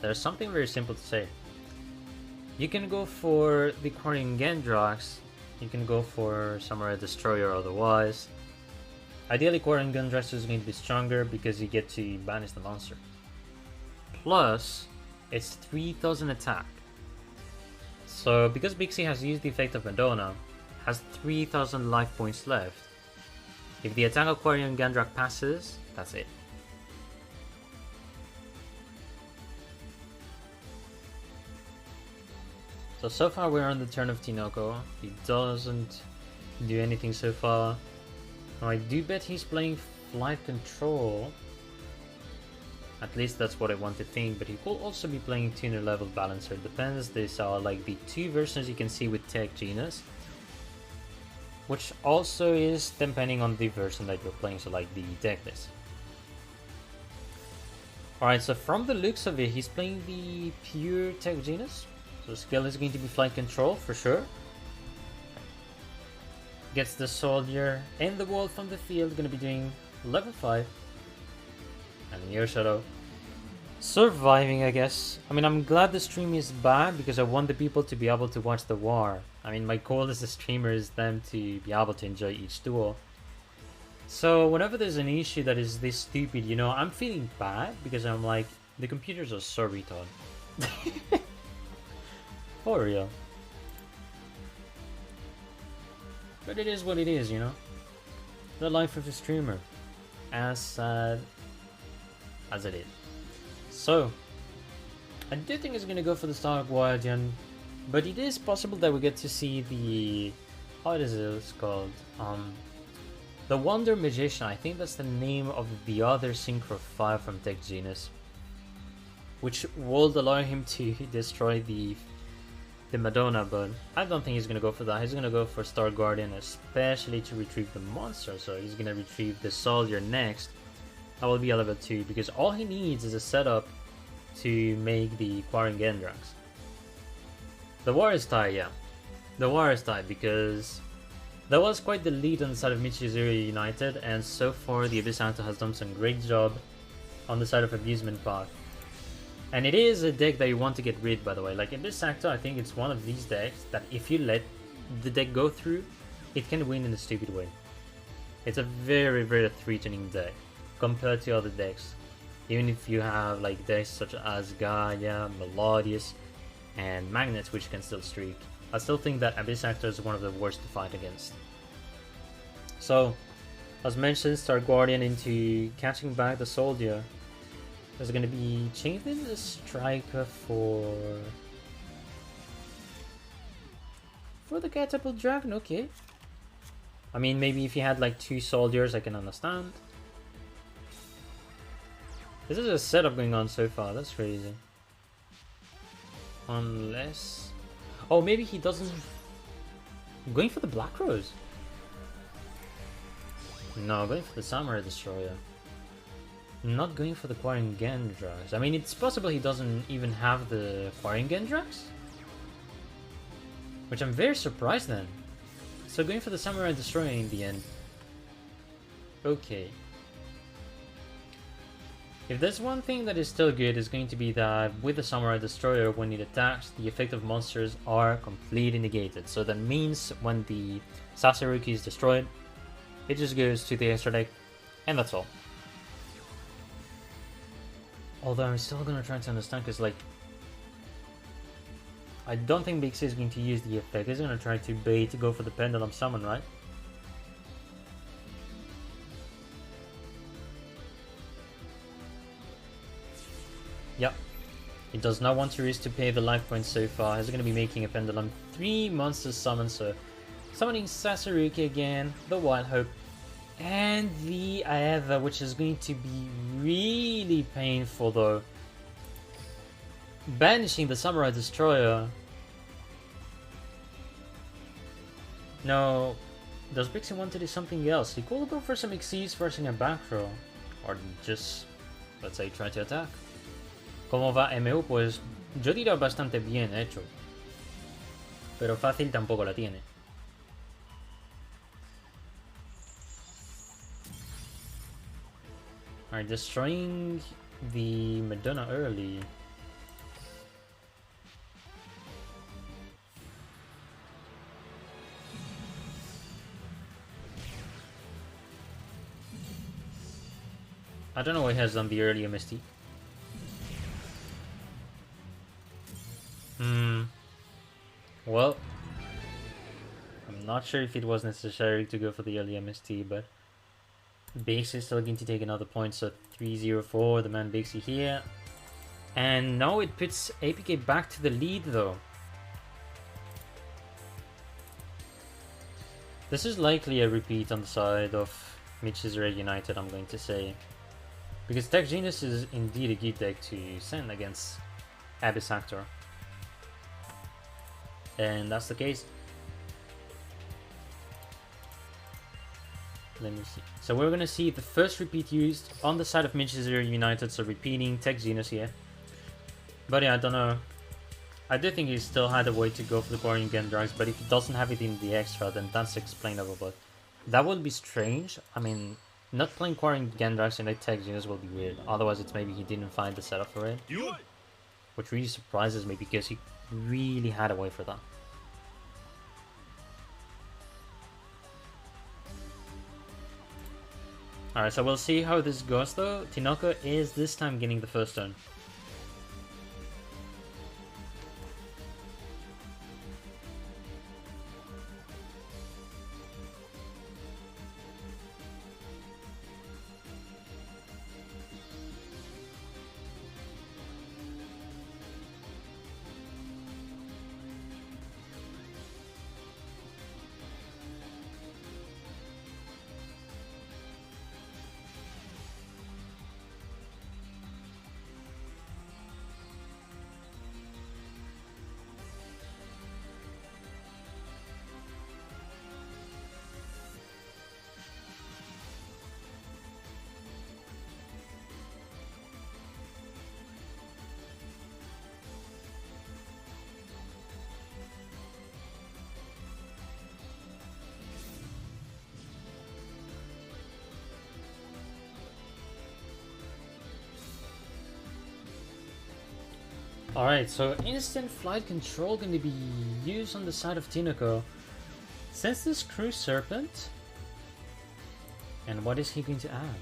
there's something very simple to say. You can go for the Quarian Gendrax, you can go for Samurai Destroyer otherwise. Ideally Quarian Gendrax is going to be stronger because you get to banish the monster. Plus, it's 3000 attack. So, because Bixie has used the effect of Madonna, has 3000 life points left. If the attack of Quarian Gandrak passes, that's it. So far we're on the turn of Tinoco. He doesn't do anything so far. Now I do bet he's playing Flight Control. At least that's what I want to think, but he will also be playing tuner level balancer. Depends, these are like the two versions you can see with Tech Genus. which also is depending on the version that you're playing, so like the deck list. Alright, so from the looks of it, he's playing the pure Tech Genus. So skill is going to be Flight Control for sure. Gets the Soldier and the Wolf from the field, gonna be doing level 5. And Neo Shadow. Surviving, I guess. I mean, I'm glad the stream is back because I want the people to be able to watch the war. I mean, my goal as a streamer is them to be able to enjoy each duel. So whenever there's an issue that is this stupid, you know, I'm feeling bad because I'm like, the computers are so retarded. For real. But it is what it is, you know. The life of a streamer. As sad as it is. So, I do think it's going to go for the Star Guardian, but it is possible that we get to see the... What is it called? The Wonder Magician. I think that's the name of the other Synchro 5 from Tech Genus, which will allow him to destroy the Madonna, but I don't think he's going to go for that. He's going to go for Star Guardian, especially to retrieve the monster, so he's going to retrieve the Soldier next. That will be a level 2, because all he needs is a setup to make the Quarren Gendrax. The war is tied, yeah. The war is tied, because there was quite the lead on the side of Michizure United, and so far the Abyss Actor has done some great job on the side of Abusement Park. And it is a deck that you want to get rid, by the way. Like Abyss Actor, I think it's one of these decks that if you let the deck go through, it can win in a stupid way. It's a very, very threatening deck compared to other decks. Even if you have like decks such as Gaia, Melodious, and Magnets, which can still streak, I still think that Abyss Actor is one of the worst to fight against. So, as mentioned, Star Guardian into catching back the Soldier. There's going to be changing the Striker for the Catapult Dragon, okay. I mean, maybe if you had like 2 soldiers, I can understand. This is a setup going on so far, that's crazy. Unless... Oh, maybe he doesn't... Going for the Black Rose? No, going for the Samurai Destroyer. Not going for the Quarren Gendrax. I mean, it's possible he doesn't even have the Quarren Gendrax? Which I'm very surprised then. So going for the Samurai Destroyer in the end. Okay. If there's one thing that is still good, is going to be that with the Samurai Destroyer, when it attacks, the effective monsters are completely negated. So that means when the Sasuruki is destroyed, it just goes to the extra deck, and that's all. Although I'm still gonna try to understand, because like, I don't think Big C is going to use the effect. He's gonna try to bait to go for the Pendulum Summon, right? Yep. He does not want to risk to pay the life points so far. He's going to be making a Pendulum 3 monsters summon, so summoning Sasuruki again, the Wild Hope, and the Aeva, which is going to be really painful though. Banishing the Samurai Destroyer. No, does Pixie want to do something else? He could go for some Xyz forcing a back row, or just, let's say, try to attack. ¿Cómo va MU? Pues yo diría bastante bien hecho, pero fácil tampoco la tiene. Alright, destroying the Madonna early. I don't know what he has done the early MST. Well, I'm not sure if it was necessary to go for the early MST, but Bixie is still going to take another point, so 3-0-4, the man Bixie here. And now it puts APK back to the lead though. This is likely a repeat on the side of Michizure United, I'm going to say. Because Tech Genus is indeed a good deck to send against Abyss Actor. And that's the case. Let me see. So we're gonna see the first repeat used on the side of Michizure United, so repeating Tech Xenos here. But yeah, I don't know. I do think he still had a way to go for the Guardian Gendrax, but if he doesn't have it in the extra, then that's explainable. But that would be strange. I mean, not playing Guardian Gendrax in a Tech Xenos will be weird. Otherwise, it's maybe he didn't find the setup for it. Which really surprises me because he really had a way for that. Alright, so we'll see how this goes though. Tinoco is this time getting the first turn. Alright, so instant flight control going to be used on the side of Tinoco. Since this Crew Serpent, and what is he going to add?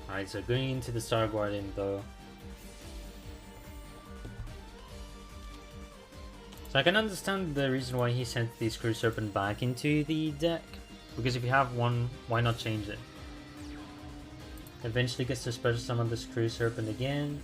Alright, so going into the Star Guardian though. So I can understand the reason why he sent the Screw Serpent back into the deck. Because if you have one, why not change it? Eventually gets to special summon the Screw Serpent again.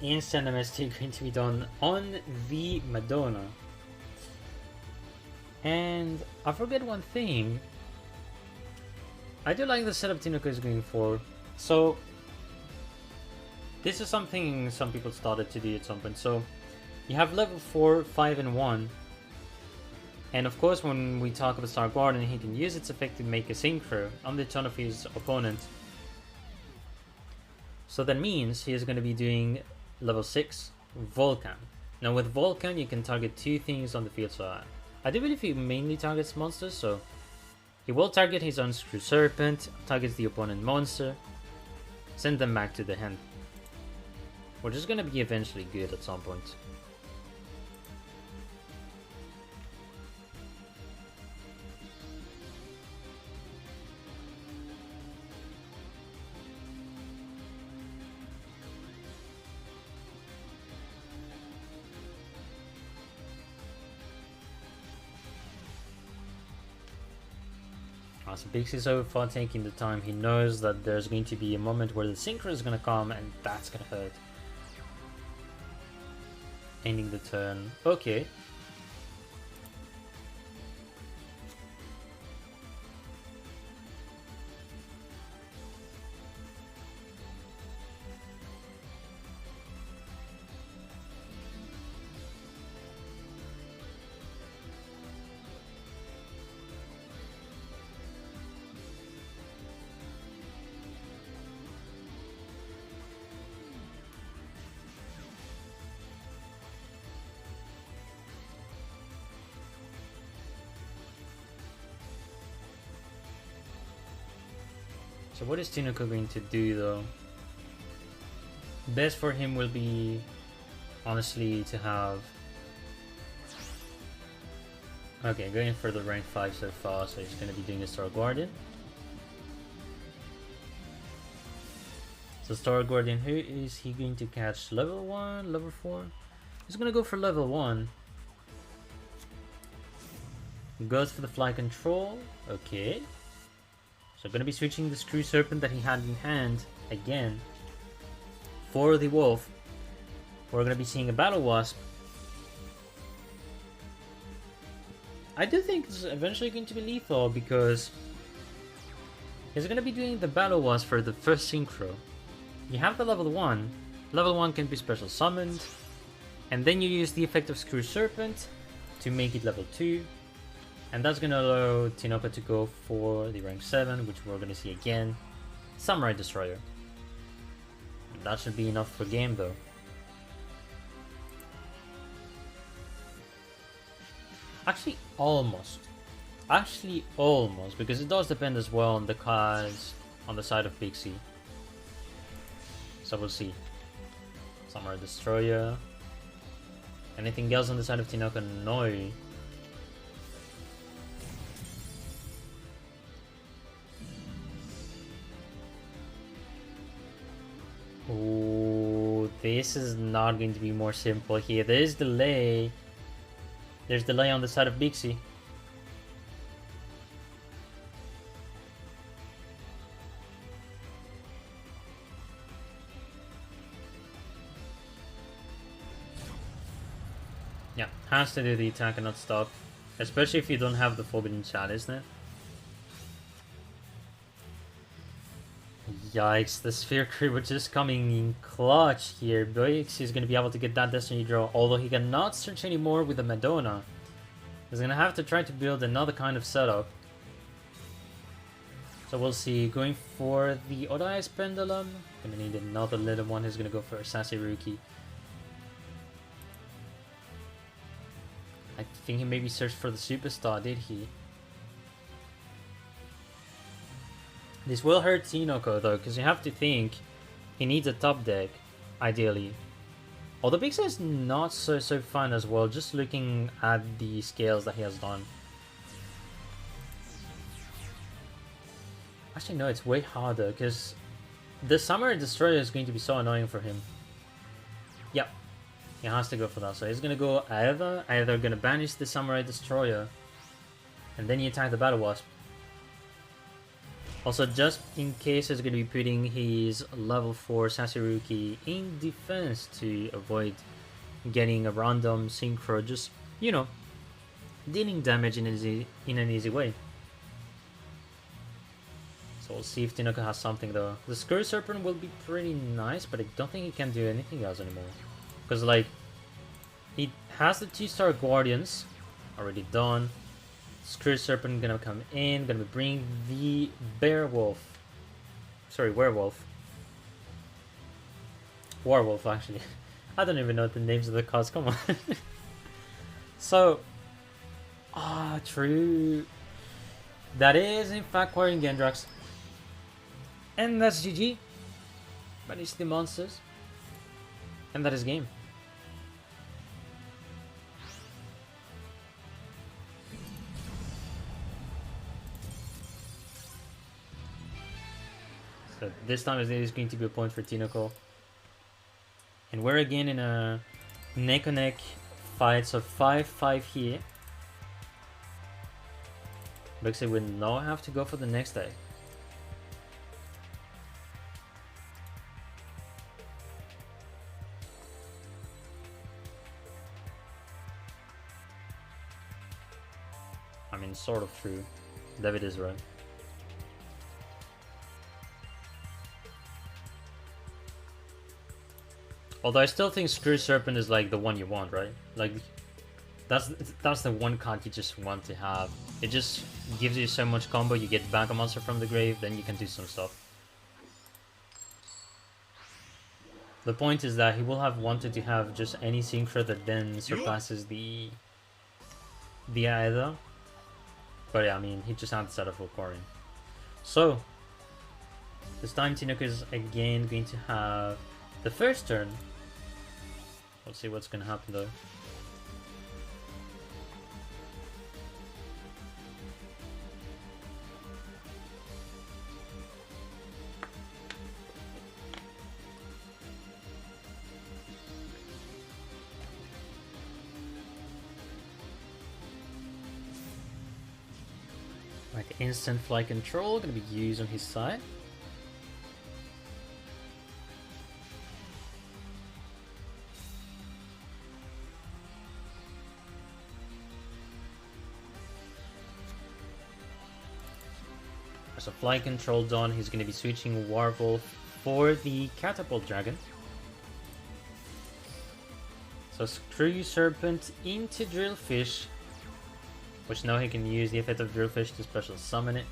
Instant MST going to be done on the Madonna. And I forget one thing. I do like the setup Tinoco is going for. So this is something some people started to do at some point. So you have level 4, 5, and 1. And of course when we talk about Star Guardian, he can use its effect to make a synchro on the turn of his opponent. So that means he is going to be doing level 6 Volcan. Now with Volcan you can target 2 things on the field, so I do believe he mainly targets monsters, so he will target his own Screw Serpent, targets the opponent monster, send them back to the hand, which is going to be eventually good at some point. So Bix is so far taking the time. He knows that there's going to be a moment where the synchro is going to come and that's going to hurt. Ending the turn. Okay. So what is Tinoko going to do though? Best for him will be, honestly, to have... Okay, going for the rank 5 so far, so he's going to be doing a Star Guardian. So Star Guardian, who is he going to catch? Level 1? Level 4? He's going to go for level 1. Goes for the Fly Control. Okay. So going to be switching the Screw Serpent that he had in hand again for the Wolf. We're going to be seeing a Battle Wasp. I do think it's eventually going to be lethal because he's going to be doing the Battle Wasp for the first Synchro. You have the level 1. Level 1 can be special summoned. And then you use the effect of Screw Serpent to make it level 2. And that's going to allow Tinoko to go for the rank 7, which we're going to see again. Samurai Destroyer. That should be enough for game though. Actually, almost. Because it does depend as well on the cards on the side of Pixie. So we'll see. Samurai Destroyer. Anything else on the side of Tinoko? No. Oh, this is not going to be more simple here. There's delay. There's delay on the side of Pixie. Yeah, has to do the attack and not stop. Especially if you don't have the Forbidden Chalice there. Yikes, the Sphere Creep was just coming in clutch here. Boix is going to be able to get that Destiny draw, although he cannot search anymore with the Madonna. He's going to have to try to build another kind of setup. So we'll see. Going for the Odd Eyes Pendulum. Going to need another little one. He's going to go for a Sassy Rookie. I think he maybe searched for the Superstar, did he? This will hurt Tinoko though, because you have to think he needs a top deck, ideally. Although Pixie is not so fun as well, just looking at the scales that he has done. Actually no, it's way harder, because the Samurai Destroyer is going to be so annoying for him. Yep, he has to go for that, so he's going to go either going to banish the Samurai Destroyer, and then you attack the Battle Wasp. Also, just in case, he's going to be putting his level 4 Sasuruki in defense to avoid getting a random synchro, just, you know, dealing damage in an easy way. So we'll see if Tinoko has something though. The Screw Serpent will be pretty nice, but I don't think he can do anything else anymore. Because, like, he has the 2-star Guardians already done. Screw Serpent gonna come in, gonna bring the Werewolf, actually. I don't even know the names of the cards, come on. So, true. That is in fact Quarrying Gendrax. And that's GG. Banish the monsters. And that is game. So this time it is going to be a point for Tinoko. And we're again in a neck-on-neck fight, so 5-5 here. Looks like we now have to go for the next day. I mean, sort of true. David is right. Although I still think Screw Serpent is like the one you want, right? Like, that's the one card you just want to have. It just gives you so much combo, you get back a monster from the grave, then you can do some stuff. The point is that he will have wanted to have just any synchro that then surpasses the Aether. But yeah, I mean, he just had to set up for Quarrying. So, This time Tinoco is again going to have the first turn. Let's see what's going to happen though. Right, instant flight control going to be used on his side. So flight control done, he's going to be switching Warwolf for the Catapult Dragon. So Screw Serpent into Drillfish, which now he can use the effect of Drillfish to special summon it.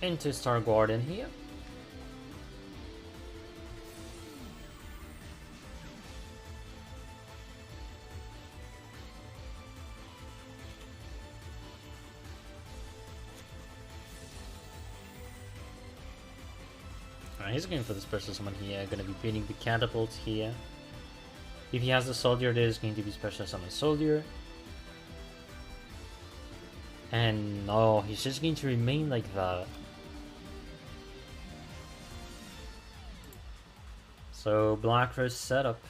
Into Star Guardian here. He's going for the special summon here, going to be beating the catapult here. If he has the soldier, there's going to be special summon soldier. And no, he's just going to remain like that. So Black Rose setup.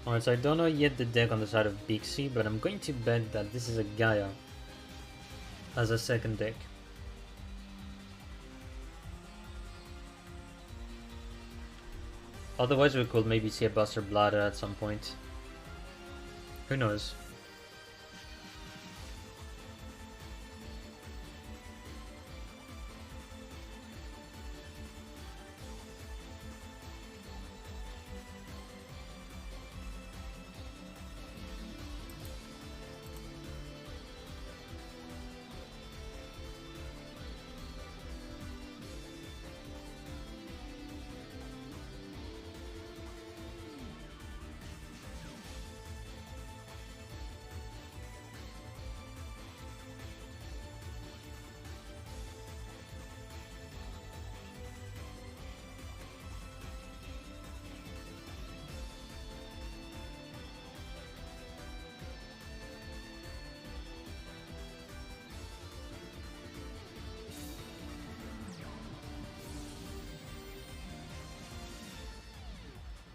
Alright, so I don't know yet the deck on the side of Big C, but I'm going to bet that this is a Gaia as a second deck. Otherwise we could maybe see a Buster Bladder at some point. Who knows?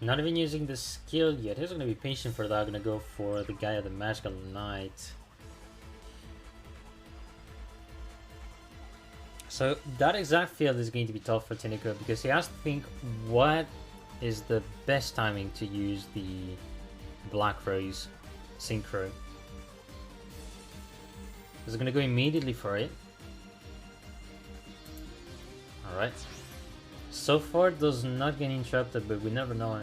Not even using the skill yet. He's gonna be patient for that. Gonna go for the Gaia, the Magical Knight. So that exact field is going to be tough for Tinoco because he has to think what is the best timing to use the Black Rose Synchro. He's gonna go immediately for it. Alright. So far does not get interrupted, but we never know.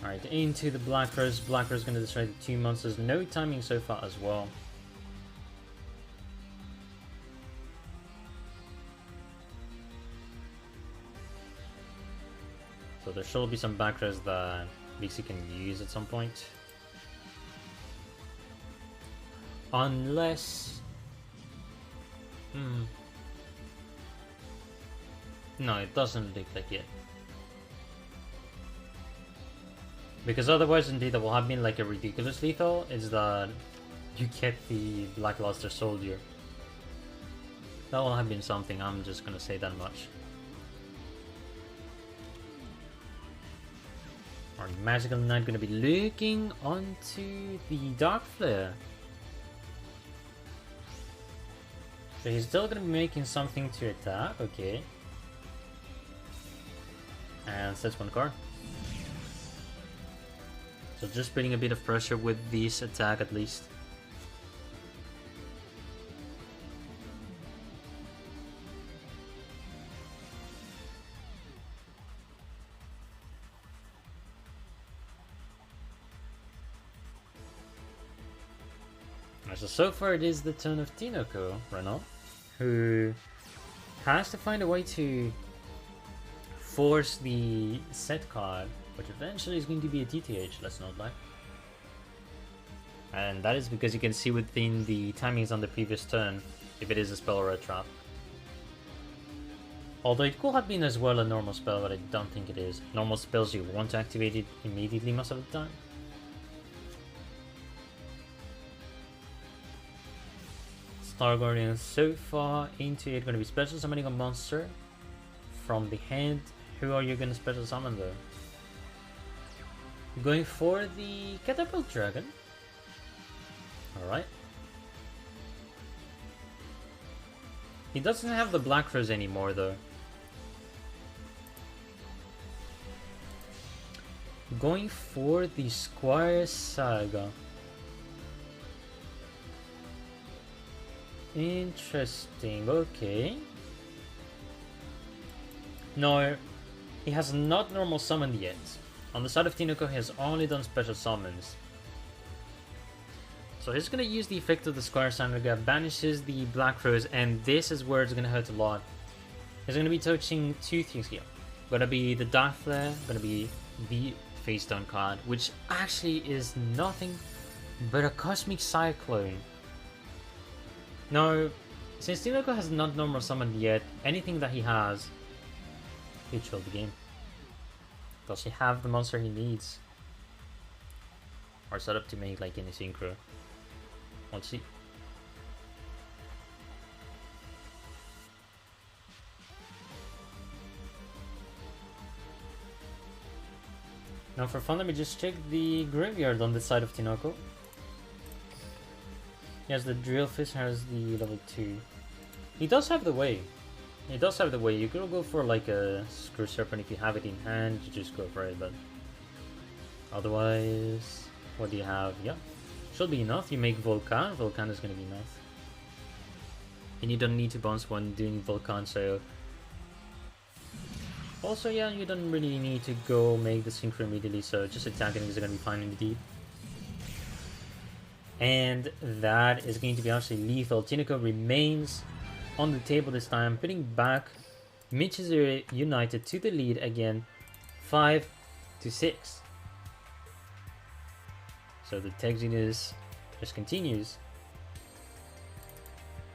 Alright, into the Black Rose. Black Rose is going to destroy the two monsters. No timing so far as well. So there should be some back rows that Bixie can use at some point. Unless... No, it doesn't look like it. Because otherwise, indeed, that will have been like a ridiculous lethal, is that you get the Blackluster Soldier. That will have been something, I'm just gonna say that much. Our Magical Knight gonna be looking onto the Dark Flare. So he's still gonna be making something to attack, okay. And sets one card. So just putting a bit of pressure with this attack at least. So far it is the turn of Tinoko, Renault, who has to find a way to force the set card, which eventually is going to be a TTH, let's not lie. And that is because you can see within the timings on the previous turn if it is a spell or a trap. Although it could have been as well a normal spell, but I don't think it is. Normal spells you want to activate it immediately most of the time. Star Guardian so far into it, going to be special summoning a monster from the hand. Who are you going to special summon though? Going for the Catapult Dragon. Alright. He doesn't have the Black Rose anymore though. Going for the Squire Saga. Interesting, okay. No, he has not normal summoned yet. On the side of Tinoko, he has only done special summons. So he's gonna use the effect of the Squire Saga, banishes the Black Rose, and this is where it's gonna hurt a lot. He's gonna be touching two things here. Gonna be the Dark Flare, gonna be the Face Down card, which actually is nothing but a Cosmic Cyclone. Now, since Tinoko has not normal summoned yet, anything that he has, he chill the game. Does he have the monster he needs? Or set up to make like any synchro? Let's see. Now for fun, let me just check the graveyard on the side of Tinoko. Yes, the Drill Fish has the level 2. He does have the way. He does have the way. You could go for like a Screw Serpent if you have it in hand. You just go for it, but otherwise, what do you have? Yeah, should be enough. You make Volcan. Volcan is gonna be enough, and you don't need to bounce when doing Volcan. So also, yeah, you don't really need to go make the Synchro immediately. So just attacking is gonna be fine indeed. And that is going to be actually lethal. Tinoko remains on the table this time, putting back Michizure United to the lead again, 5-6. So the Tech Genius just continues.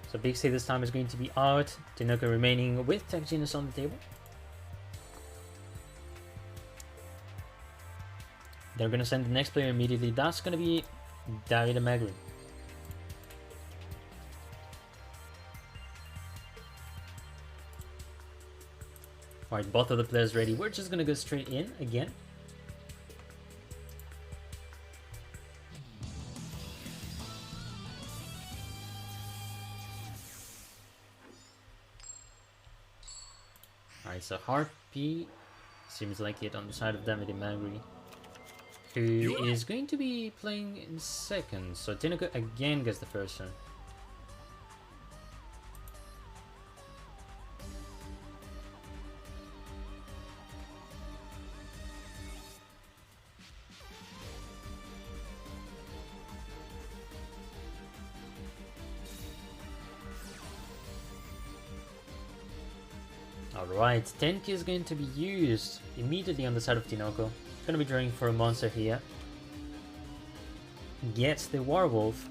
So Big C this time is going to be out. Tinoko remaining with Tech Genius on the table. They're going to send the next player immediately. That's going to be David Magri. Alright, both of the players ready. We're just gonna go straight in again. Alright, so Harpy seems like it on the side of David Magri, who is going to be playing in second. So Tinoko again gets the first turn. Alright, Tenki is going to be used immediately on the side of Tinoko. Gonna be drawing for a monster here. Gets the Werewolf.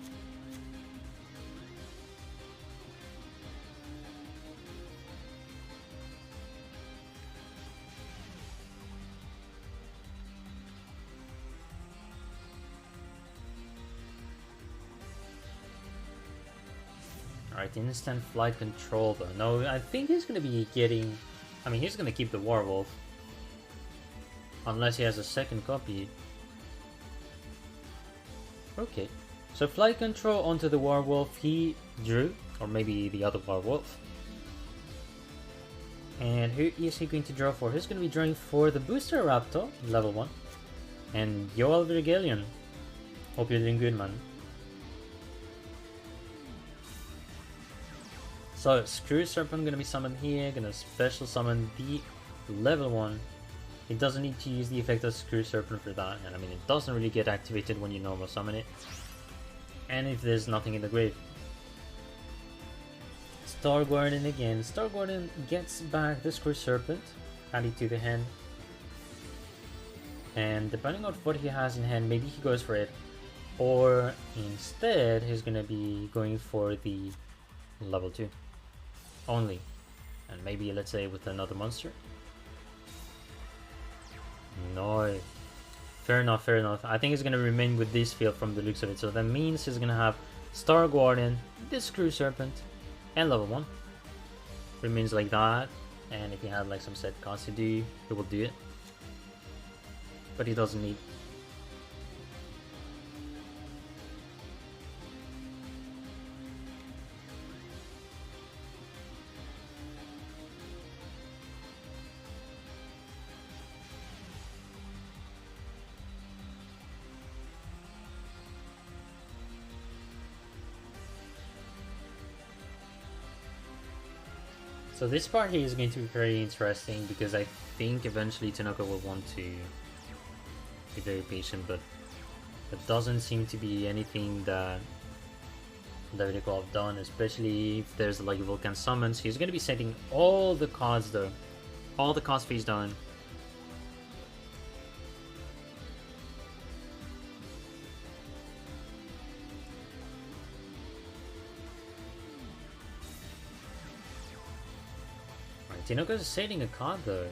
Alright, instant flight control though. No, I think he's gonna be getting... I mean, he's gonna keep the Werewolf. Unless he has a second copy. Okay. So flight control onto the Werewolf he drew. Or maybe the other Werewolf. And who is he going to draw for? He's going to be drawing for the Booster Raptor, level 1. And Yoel Virgilian. Hope you're doing good, man. So, Screw Serpent gonna be summoned here, gonna special summon the level 1. It doesn't need to use the effect of Screw Serpent for that, and I mean, it doesn't really get activated when you normal summon it. And if there's nothing in the grave. Star Guardian again. Star Guardian gets back the Screw Serpent, added to the hand. And depending on what he has in hand, maybe he goes for it. Or instead, he's gonna be going for the level 2 only. And maybe, let's say, with another monster. No. Fair enough, fair enough. I think he's gonna remain with this field from the looks of it. So that means he's gonna have Star Guardian, this Screw Serpent, and level 1. Remains like that. And if he had like some set cards to do, he will do it. But he doesn't need. So this part here is going to be very interesting because I think eventually Tanaka will want to be very patient, but it doesn't seem to be anything that David will have done, especially if there's like Vulcan summons. He's going to be setting all the cards though, all the cards face down. Tinoko's setting a card though.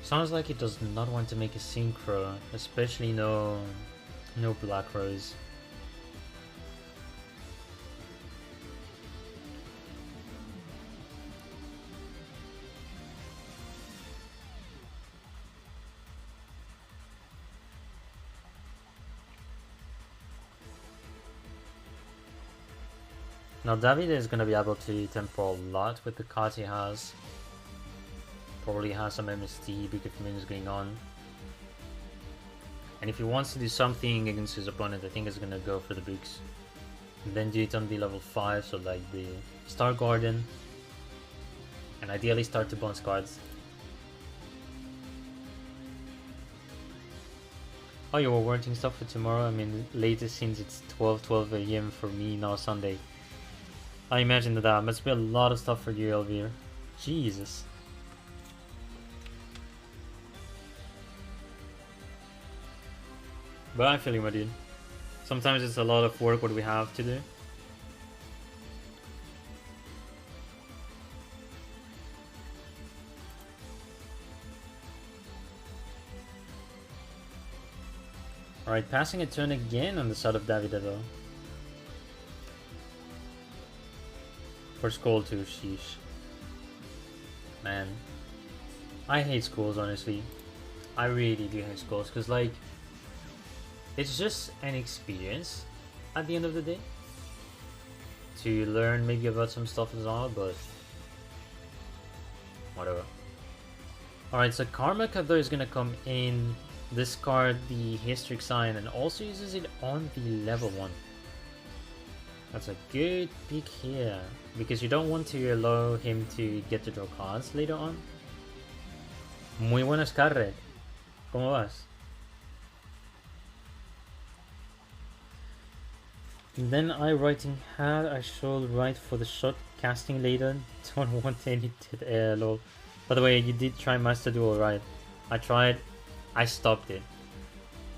Sounds like he does not want to make a synchro, especially no Black Rose. Now David is going to be able to tempo a lot with the cards he has. Probably has some MST because things going on. And if he wants to do something against his opponent, I think he's going to go for the books. And then do it on the level 5, so like the Star Guardian. And ideally start to bounce cards. Oh, you were working stuff for tomorrow? I mean, latest since it's 12 AM for me now, Sunday. I imagine that must be a lot of stuff for you, Elvire. Jesus. But I feel you, my dude. Sometimes it's a lot of work what we have to do. Alright, passing a turn again on the side of Davide though. For school too, sheesh. Man. I hate schools, honestly. I really do hate schools, because like, it's just an experience at the end of the day. To learn maybe about some stuff as well, but whatever. Alright, so Karma Kador is gonna come in, discard the Historic Sign, and also uses it on the level 1. That's a good pick here, because you don't want to allow him to get to draw cards later on. Muy buenas, Carret. ¿Cómo vas? And then I writing had I should write for the shot casting later. Don't want any lol. By the way, you did try Master Duel, right? I tried. I stopped it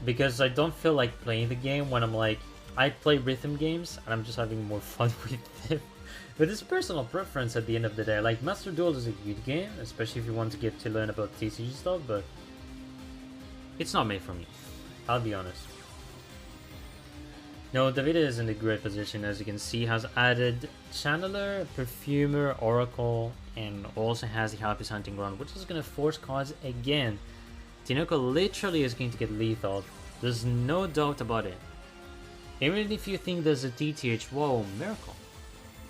because I don't feel like playing the game when I'm like, I play rhythm games and I'm just having more fun with them. But it's personal preference at the end of the day. Like, Master Duel is a good game, especially if you want to get to learn about TCG stuff, but it's not made for me. I'll be honest. No, David is in a great position. As you can see, has added Channeler, Perfumer, Oracle, and also has the Happy's Hunting Ground, which is going to force cards again. Tinoco literally is going to get lethal. There's no doubt about it. Even if you think there's a TTH, whoa, miracle.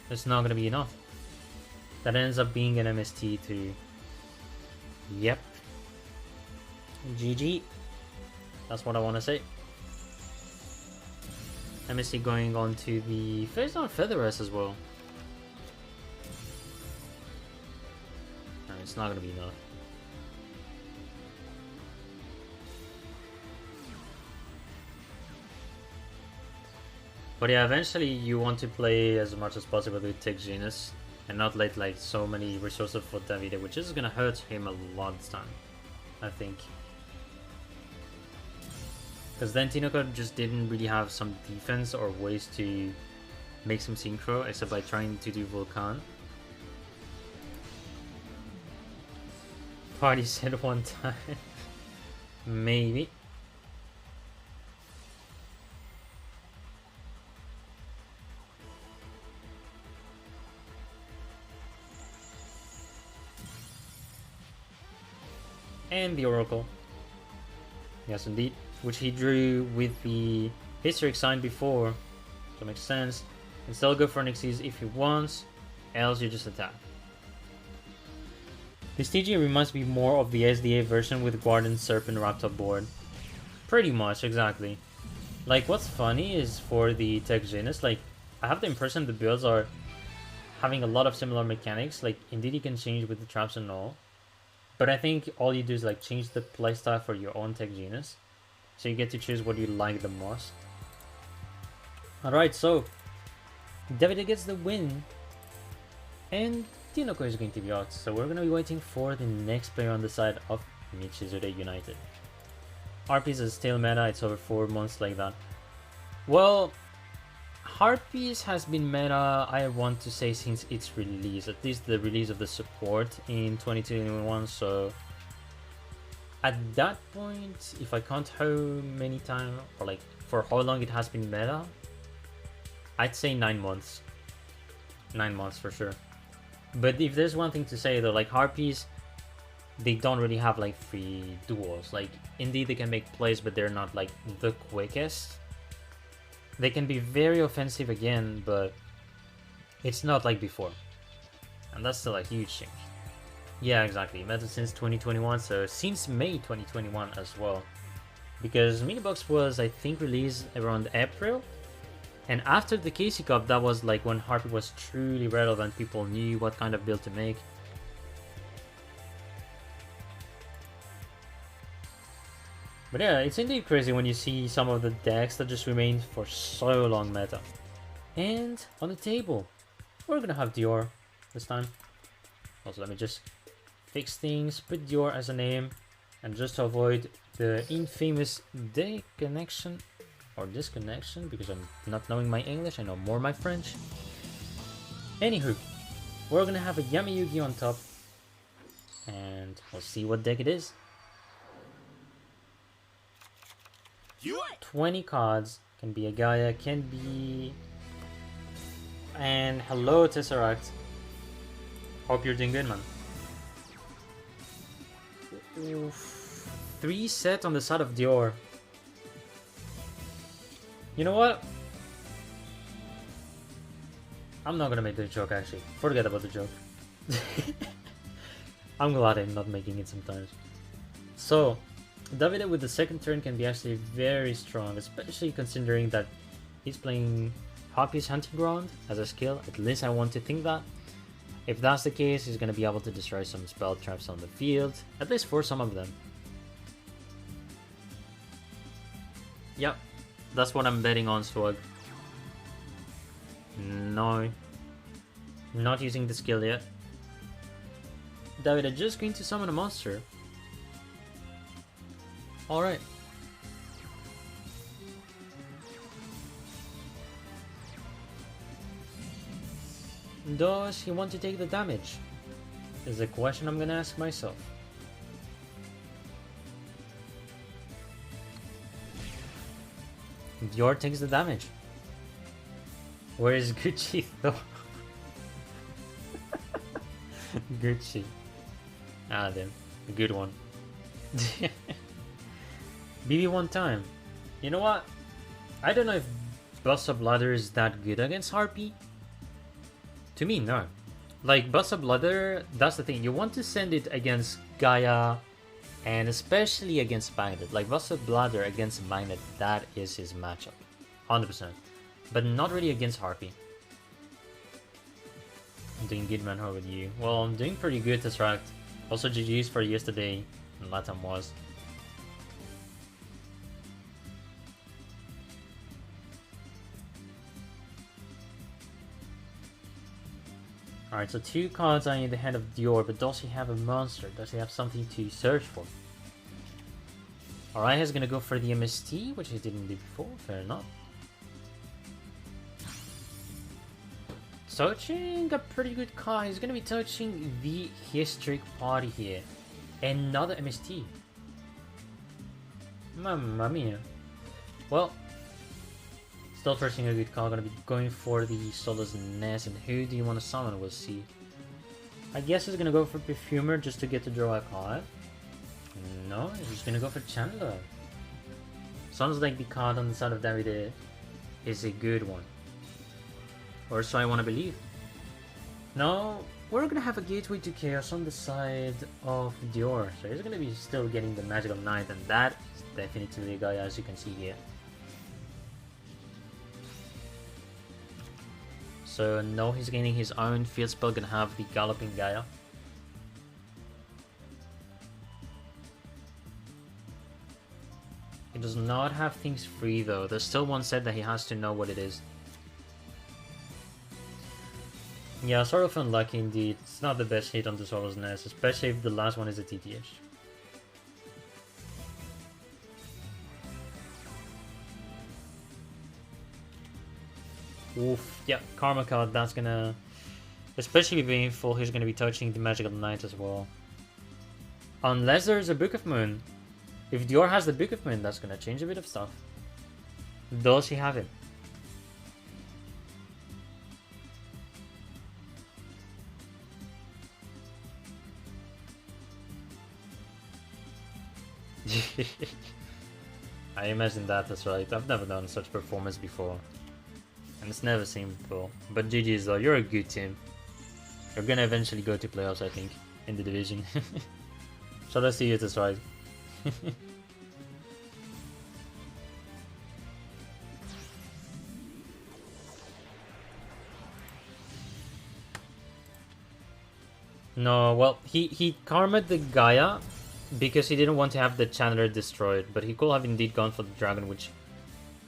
It's not gonna be enough. That ends up being an MST too. Yep. GG. That's what I want to say. MST going on to the face down Featheress as well. No, it's not gonna be enough. But yeah, eventually you want to play as much as possible with Tech Genus and not let like so many resources for Davide, which is gonna hurt him a lot this time, I think. Because then Tinoco just didn't really have some defense or ways to make some synchro except by trying to do Vulcan. Party said one time. Maybe. And the Oracle. Yes, indeed. Which he drew with the Historic sign before. So it makes sense. And still go for an Xyz if he wants, else you just attack. This TG reminds me more of the SDA version with Guardian Serpent wrapped up board. Pretty much, exactly. Like, what's funny is for the Tech Genus, like, I have the impression the builds are having a lot of similar mechanics. Like, indeed you can change with the traps and all. But I think all you do is like change the playstyle for your own Tech Genus. So you get to choose what you like the most. Alright, so Davide gets the win. And Tinoco is going to be out. So we're going to be waiting for the next player on the side of Michizure United. Harpies is still meta, it's over 4 months like that. Well, Harpies has been meta, I want to say, since its release, at least the release of the support in 2021, so at that point, if I count how many times, or like for how long it has been meta, I'd say 9 months. 9 months for sure. But if there's one thing to say though, like Harpies, they don't really have like free duels. Like, indeed they can make plays, but they're not like the quickest. They can be very offensive again, but it's not like before. And that's still a huge change. Yeah, exactly. Meta since 2021, so since May 2021 as well. Because Minibox was, I think, released around April. And after the Casey Cup, that was like when Harpy was truly relevant. People knew what kind of build to make. But yeah, it's indeed crazy when you see some of the decks that just remain for so long meta. And on the table, we're gonna have Dior this time. Also, let me just fix things, put Dior as a name, and just to avoid the infamous deconnection or disconnection, because I'm not knowing my English, I know more my French. Anywho, we're gonna have a Yami Yugi on top, and we'll see what deck it is. 20 cards, can be a Gaia, can be... And hello Tesseract. Hope you're doing good, man. Oof. 3 set on the side of Dior. You know what? I'm not gonna make the joke actually. Forget about the joke. I'm glad I'm not making it sometimes. So, Davide with the second turn can be actually very strong, especially considering that he's playing Harpy's Hunting Ground as a skill. At least I want to think that. If that's the case, he's going to be able to destroy some spell traps on the field, at least for some of them. Yep, that's what I'm betting on, Swag. No, not using the skill yet. Davide just going to summon a monster. Alright. Does he want to take the damage? Is a question I'm gonna ask myself. Dior takes the damage. Where is Gucci though? Gucci. Ah, then. Good one. BB one time. You know what? I don't know if Bust Up Ladder is that good against Harpy. To me, no. Like, Buster Blooder, that's the thing. You want to send it against Gaia, and especially against Magnet. Like, Buster Blooder against Magnet, that is his matchup. 100%. But not really against Harpy. I'm doing good, man. How about you? Well, I'm doing pretty good, Tesseract. Also, GG's for yesterday. And Latam was. Alright, so 2 cards are in the hand of Dior, but does he have a monster? Does he have something to search for? Alright, he's gonna go for the MST, which he didn't do before. Fair enough. Touching a pretty good card. He's gonna be touching the Historic Party here. Another MST. Mamma mia. Well, still touching a good card. Gonna be going for the Solar's Nest. And who do you want to summon? We'll see. I guess he's gonna go for Perfumer just to get to draw a card. No, he's gonna go for Chandler. Sounds like the card on the side of Davide is a good one. Or so I want to believe. No, we're gonna have a Gateway to Chaos on the side of Dior. So he's gonna be still getting the Magical Knight, and that is definitely a guy, as you can see here. So no, he's gaining his own field spell, gonna have the Galloping Gaia. He does not have things free though. There's still one set that he has to know what it is. Yeah, sort of unlucky indeed. It's not the best hit on the Solar's Nest, especially if the last one is a TTH. Oof, yeah, Karma card, that's gonna... Especially being full, he's gonna be touching the Magical Knight as well. Unless there's a Book of Moon. If Dior has the Book of Moon, that's gonna change a bit of stuff. Does he have it? I imagine that's right. I've never done such performance before. And it's never seemed before. But GG's though, you're a good team. You're gonna eventually go to playoffs, I think, in the division. Shall I see you this right? No, well, he karma'd the Gaia because he didn't want to have the Channeler destroyed, but he could have indeed gone for the Dragon, which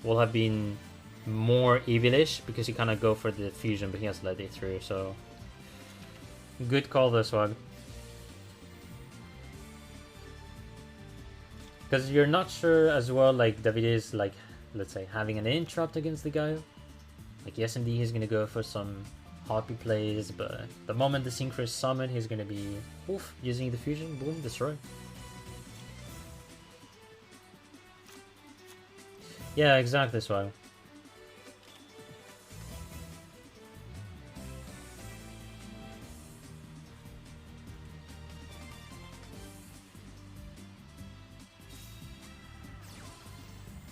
will have been more evilish because he kind of go for the fusion, but he has let it through, so good call this one. Because you're not sure as well, like David is like, let's say, having an interrupt against the Gaia. Like yes, indeed, he's gonna go for some Harpy plays, but the moment the Synchro is summoned, he's gonna be oof, using the fusion, boom, destroy. Yeah, exactly, Swag.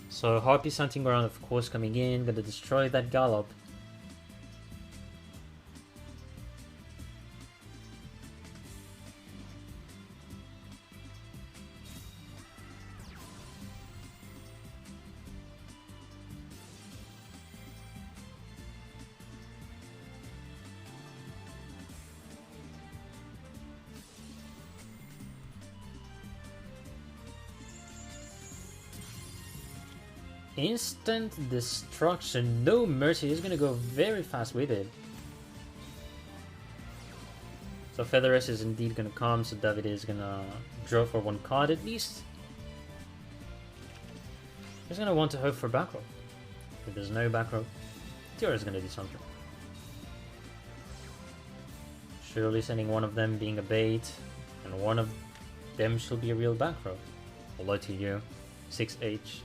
So Harpy's hunting ground, of course, coming in, gonna destroy that Gallop. Instant destruction, no mercy. He's gonna go very fast with it. So Featheress is indeed gonna come, so David is gonna draw for 1 card at least. He's gonna want to hope for back row. If there's no back row, Dior is gonna do something. Surely sending one of them being a bait, and one of them should be a real back row. Hello to you, 6H.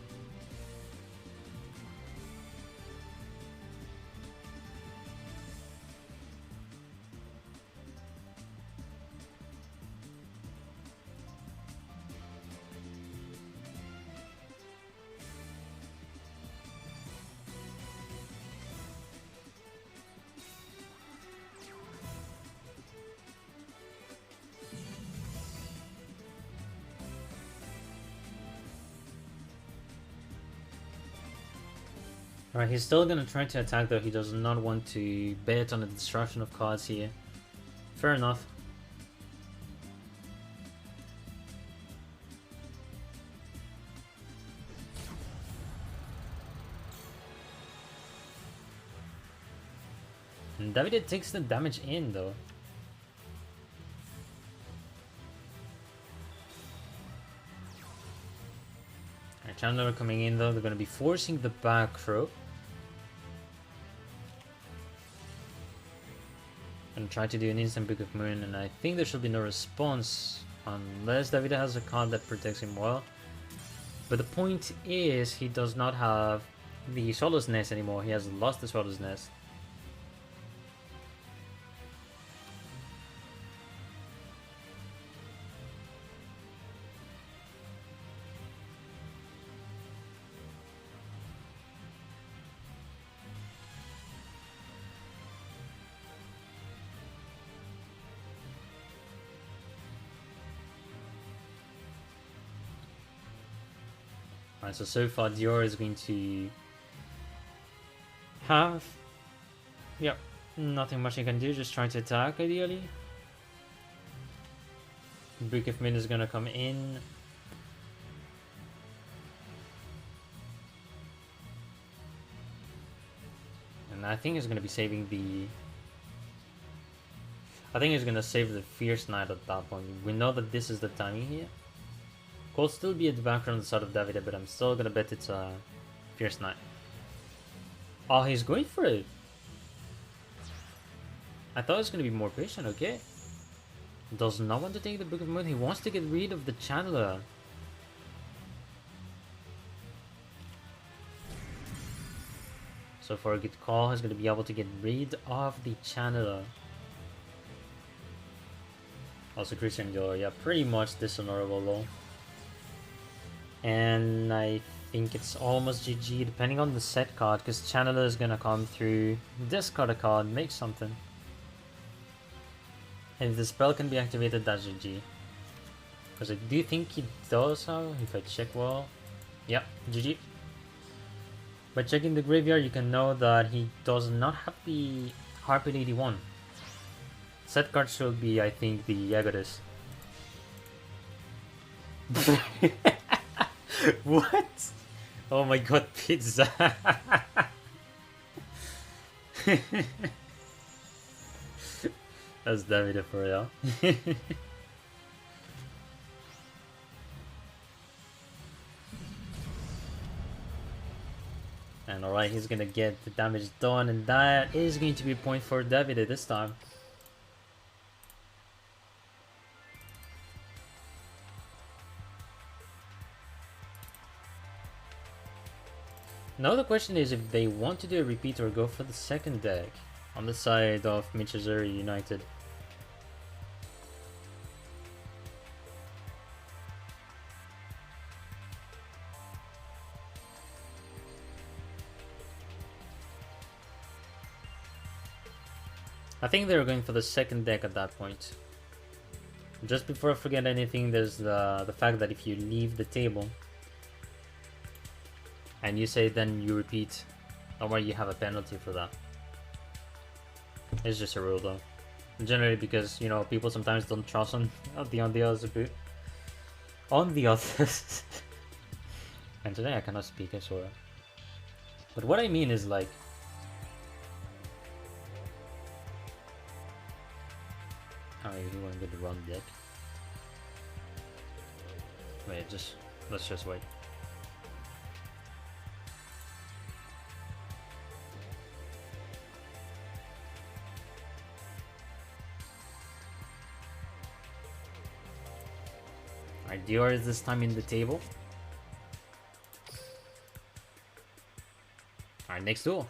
Alright, he's still gonna try to attack though. He does not want to bet on the destruction of cards here. Fair enough. And Davide takes the damage in though. Alright, Chandler coming in though. They're gonna be forcing the back throw. And try to do an instant Book of Moon, and I think there should be no response unless Davide has a card that protects him well. But the point is, he does not have the Swallow's Nest anymore. He has lost the Swallow's Nest. Alright, so far Dior is going to have... Yep, nothing much he can do, just trying to attack ideally. Book of Moon is gonna come in. And I think he's gonna be saving the... I think he's gonna save the Fierce Knight at that point. We know that this is the timing here. Could still be at the background on the side of Davide, but I'm still gonna bet it's a Fierce Knight. Oh, he's going for it. I thought it was gonna be more patient, okay. Does not want to take the Book of Moon, he wants to get rid of the Channeler. So for a good call, he's gonna be able to get rid of the Channeler. Also Christian Dior, yeah, pretty much dishonorable though. And I think it's almost GG depending on the set card, because Channeler is gonna come through, discard a card, make something. And if the spell can be activated, that's GG. Because I do think he does so, if I check well. Yeah, GG. By checking the graveyard, you can know that he does not have the Harpy 81. Set card should be, I think, the Yagodis. What? Oh my god, pizza! That's Davide for real. And alright, he's gonna get the damage done, and that is going to be a point for Davide this time. Now the question is if they want to do a repeat or go for the second deck on the side of Michizure United. I think they're going for the second deck at that point. Just before I forget anything, there's the fact that if you leave the table and you say then you repeat, don't worry, you have a penalty for that. It's just a rule though. Generally because, you know, people sometimes don't trust on the others a bit. On the others. And today I cannot speak, I swear. But what I mean is like, oh, you want to get the wrong deck. Wait, let's just wait. Alright, Dior is this time in the table. Alright, next duel.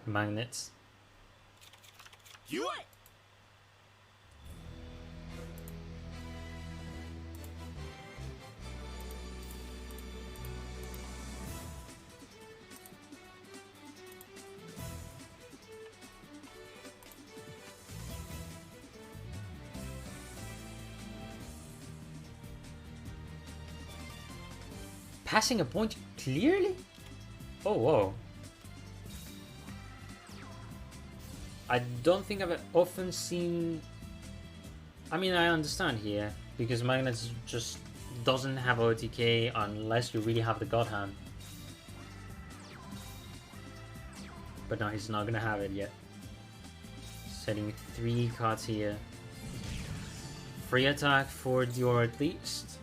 Magnets. passing a point clearly? Oh, whoa. I don't think I've often seen... I mean, I understand here, because Magnets just doesn't have OTK unless you really have the God Hand. But no, he's not gonna have it yet. Setting 3 cards here. Free attack for Dior at least.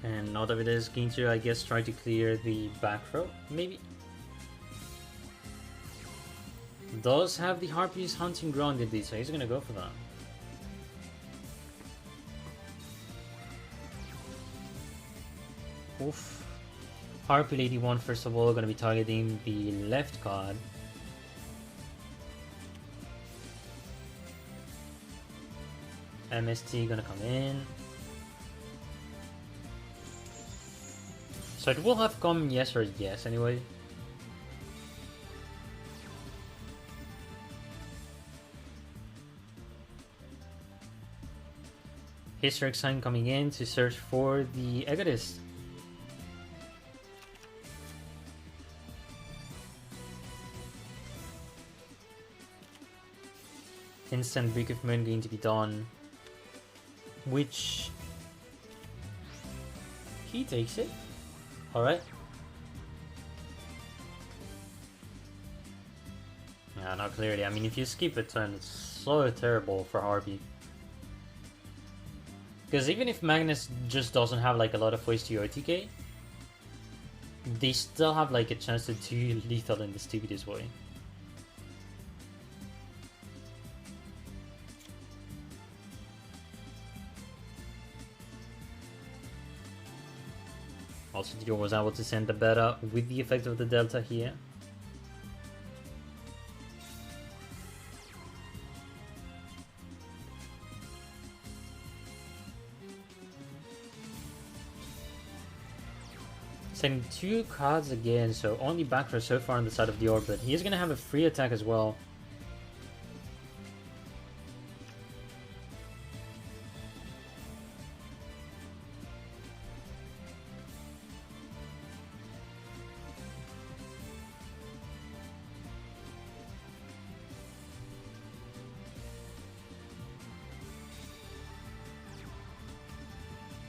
And out of it is going to, I guess, try to clear the back row, maybe? Does have the Harpy's Hunting Ground indeed, so he's gonna go for that. Oof. Harpy Lady 1 first of all gonna be targeting the left card. MST gonna come in. So it will have come yes or yes anyway. Historic Sign coming in to search for the Egotist. Instant Brick of Moon going to be done, which he takes it. Alright. Yeah, no, clearly. I mean, if you skip a turn, it's so terrible for Harpy. Because even if Magnus just doesn't have like a lot of ways to OTK, they still have like a chance to do lethal in the stupidest way. Also, Dio was able to send the beta with the effect of the Delta here. Sending 2 cards again, so only back row so far on the side of the orbit. He is going to have a free attack as well.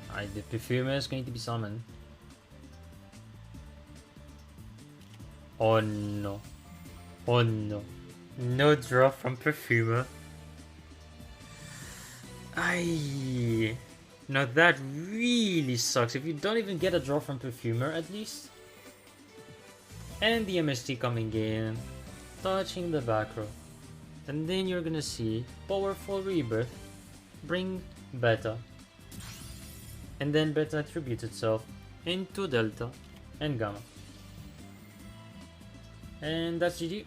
Alright, the Perfumer is going to be summoned. Oh no. Oh no. No draw from Perfumer. Aye. Now that really sucks. If you don't even get a draw from Perfumer at least. And the MST coming in. Touching the back row. And then you're gonna see Powerful Rebirth. Bring Beta. And then Beta attributes itself into Delta and Gamma. And that's GG.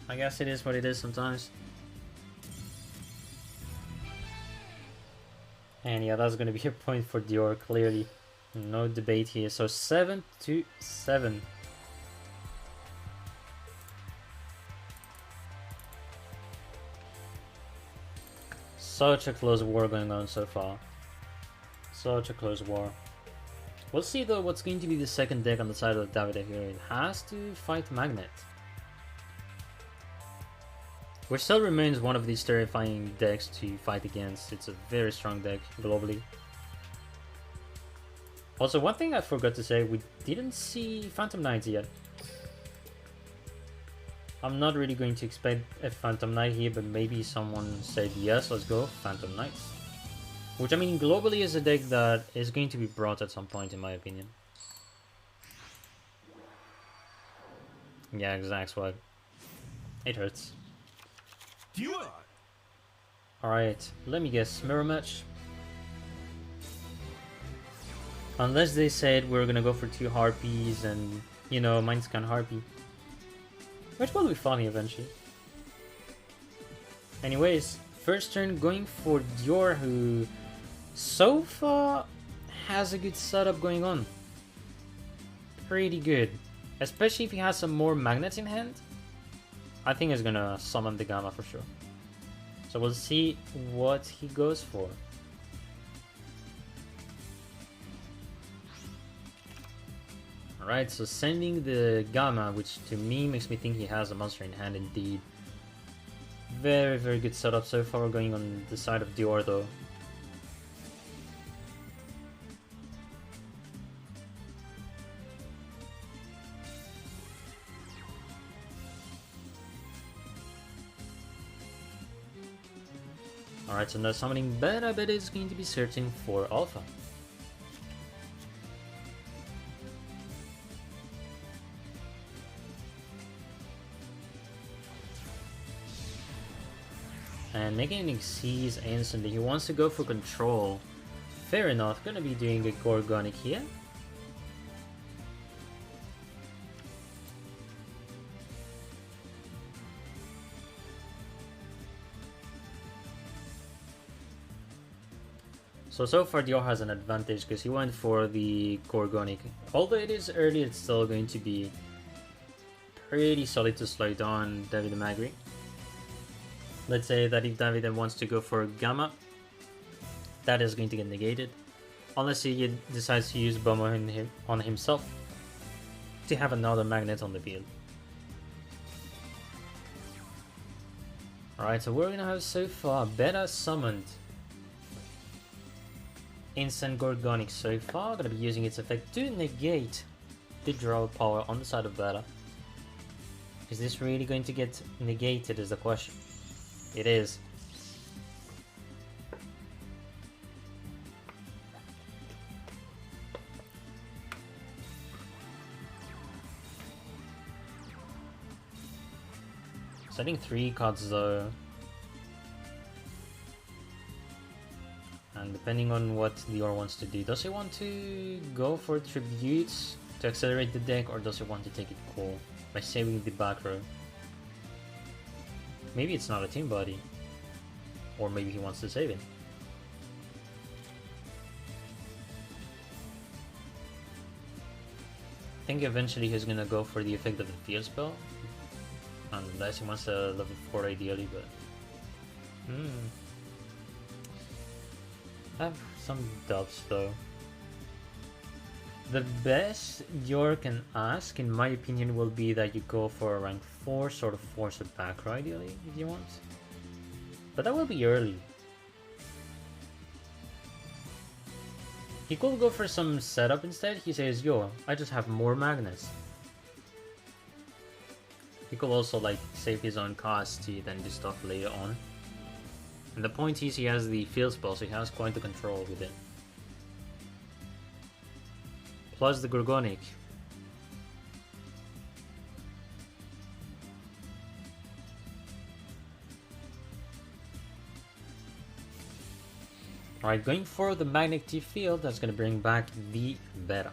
I guess it is what it is sometimes. And yeah, that's gonna be a point for Dior, clearly. No debate here. So 7-7. Such a close war going on so far. Such a close war. We'll see though what's going to be the second deck on the side of Davide here. It has to fight Magnet, which still remains one of these terrifying decks to fight against. It's a very strong deck globally. Also, one thing I forgot to say, we didn't see Phantom Knights yet. I'm not really going to expect a Phantom Knight here, but maybe someone said yes, let's go, Phantom Knights. Which, I mean, globally is a deck that is going to be brought at some point, in my opinion. Yeah, exact swag. It hurts. Alright, let me guess. Mirror match? Unless they said we're gonna go for 2 Harpies and, you know, Mindscan Harpy. Which will be funny eventually. Anyways, first turn going for Dior, who so far has a good setup going on. Pretty good. Especially if he has some more magnets in hand. I think he's gonna summon the Gamma for sure. So we'll see what he goes for. Alright, so sending the Gamma, which to me makes me think he has a monster in hand indeed. Very, very good setup so far, going on the side of Dior though. Alright, so now summoning Beta. Beta is going to be searching for Alpha. And Meganic sees instantly. He wants to go for control. Fair enough, gonna be doing a Gorgonic here. So far Dior has an advantage because he went for the Gorgonic. Although it is early, it's still going to be pretty solid to slow down David Magri. Let's say that if David wants to go for Gamma, that is going to get negated. Unless he decides to use Bomb on himself to have another magnet on the field. Alright, so we're gonna have so far Beta summoned Instant Gorgonic so far. Gonna be using its effect to negate the draw power on the side of Beta. Is this really going to get negated is the question. It is. Setting 3 cards though. And depending on what Dior wants to do, does he want to go for tributes to accelerate the deck, or does he want to take it cool by saving the back row? Maybe it's not a team body, or maybe he wants to save it. I think eventually he's gonna go for the effect of the field spell, unless he wants a level 4 ideally, but I have some doubts though. The best Dior can ask, in my opinion, will be that you go for a rank 4, sort of force it back ideally, if you want. But that will be early. He could go for some setup instead. He says, yo, I just have more magnets. He could also like save his own cost to then do stuff later on. And the point is he has the field spell, so he has quite the control with it. Plus the Gorgonic. Alright, going for the magnetic field, that's going to bring back the Beta.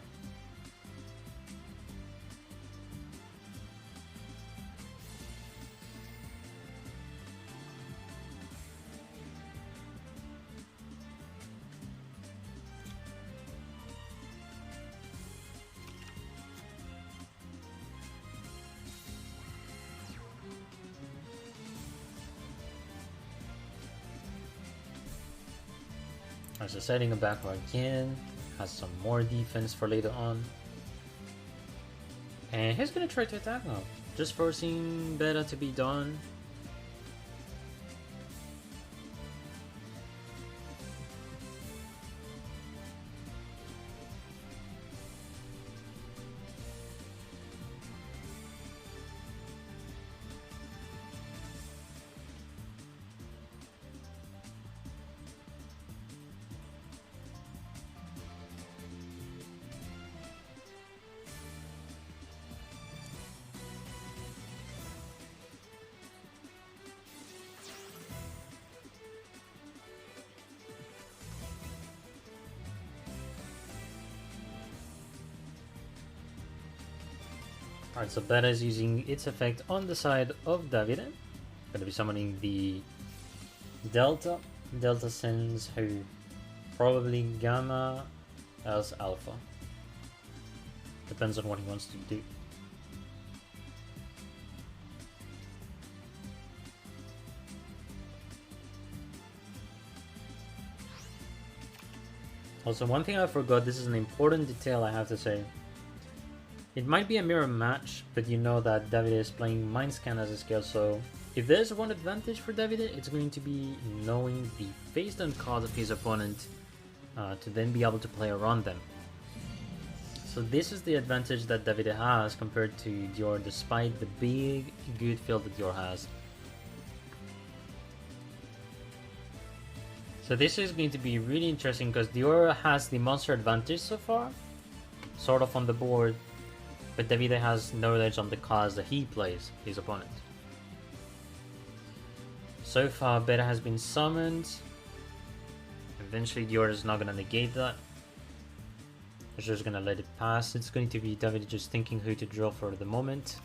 So setting a back row again, has some more defense for later on. And he's gonna try to attack now, just forcing Beta to be done. Alright, so Beta is using its effect on the side of Davide. Gonna be summoning the Delta. Delta sends who? Probably Gamma as Alpha. Depends on what he wants to do. Also, one thing I forgot, this is an important detail I have to say. It might be a mirror match, but you know that Davide is playing Mind Scan as a skill, so if there's one advantage for Davide, it's going to be knowing the face down cards of his opponent to then be able to play around them. So this is the advantage that Davide has compared to Dior, despite the big, good field that Dior has. So this is going to be really interesting because Dior has the monster advantage so far, sort of on the board, but Davide has knowledge on the cards that he plays, his opponent. So far, Beta has been summoned. Eventually, Dior is not going to negate that. He's just going to let it pass. It's going to be Davide just thinking who to draw for the moment.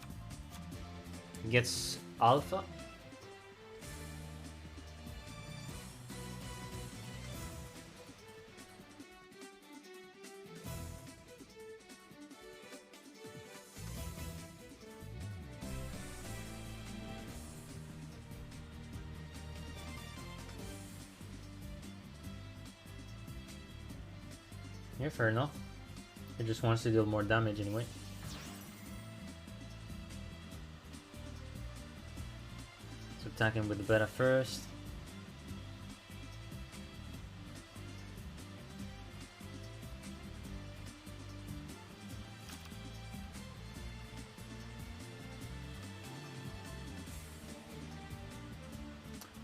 He gets Alpha. Yeah, fair enough. He just wants to deal more damage anyway. So attacking with the Beta first.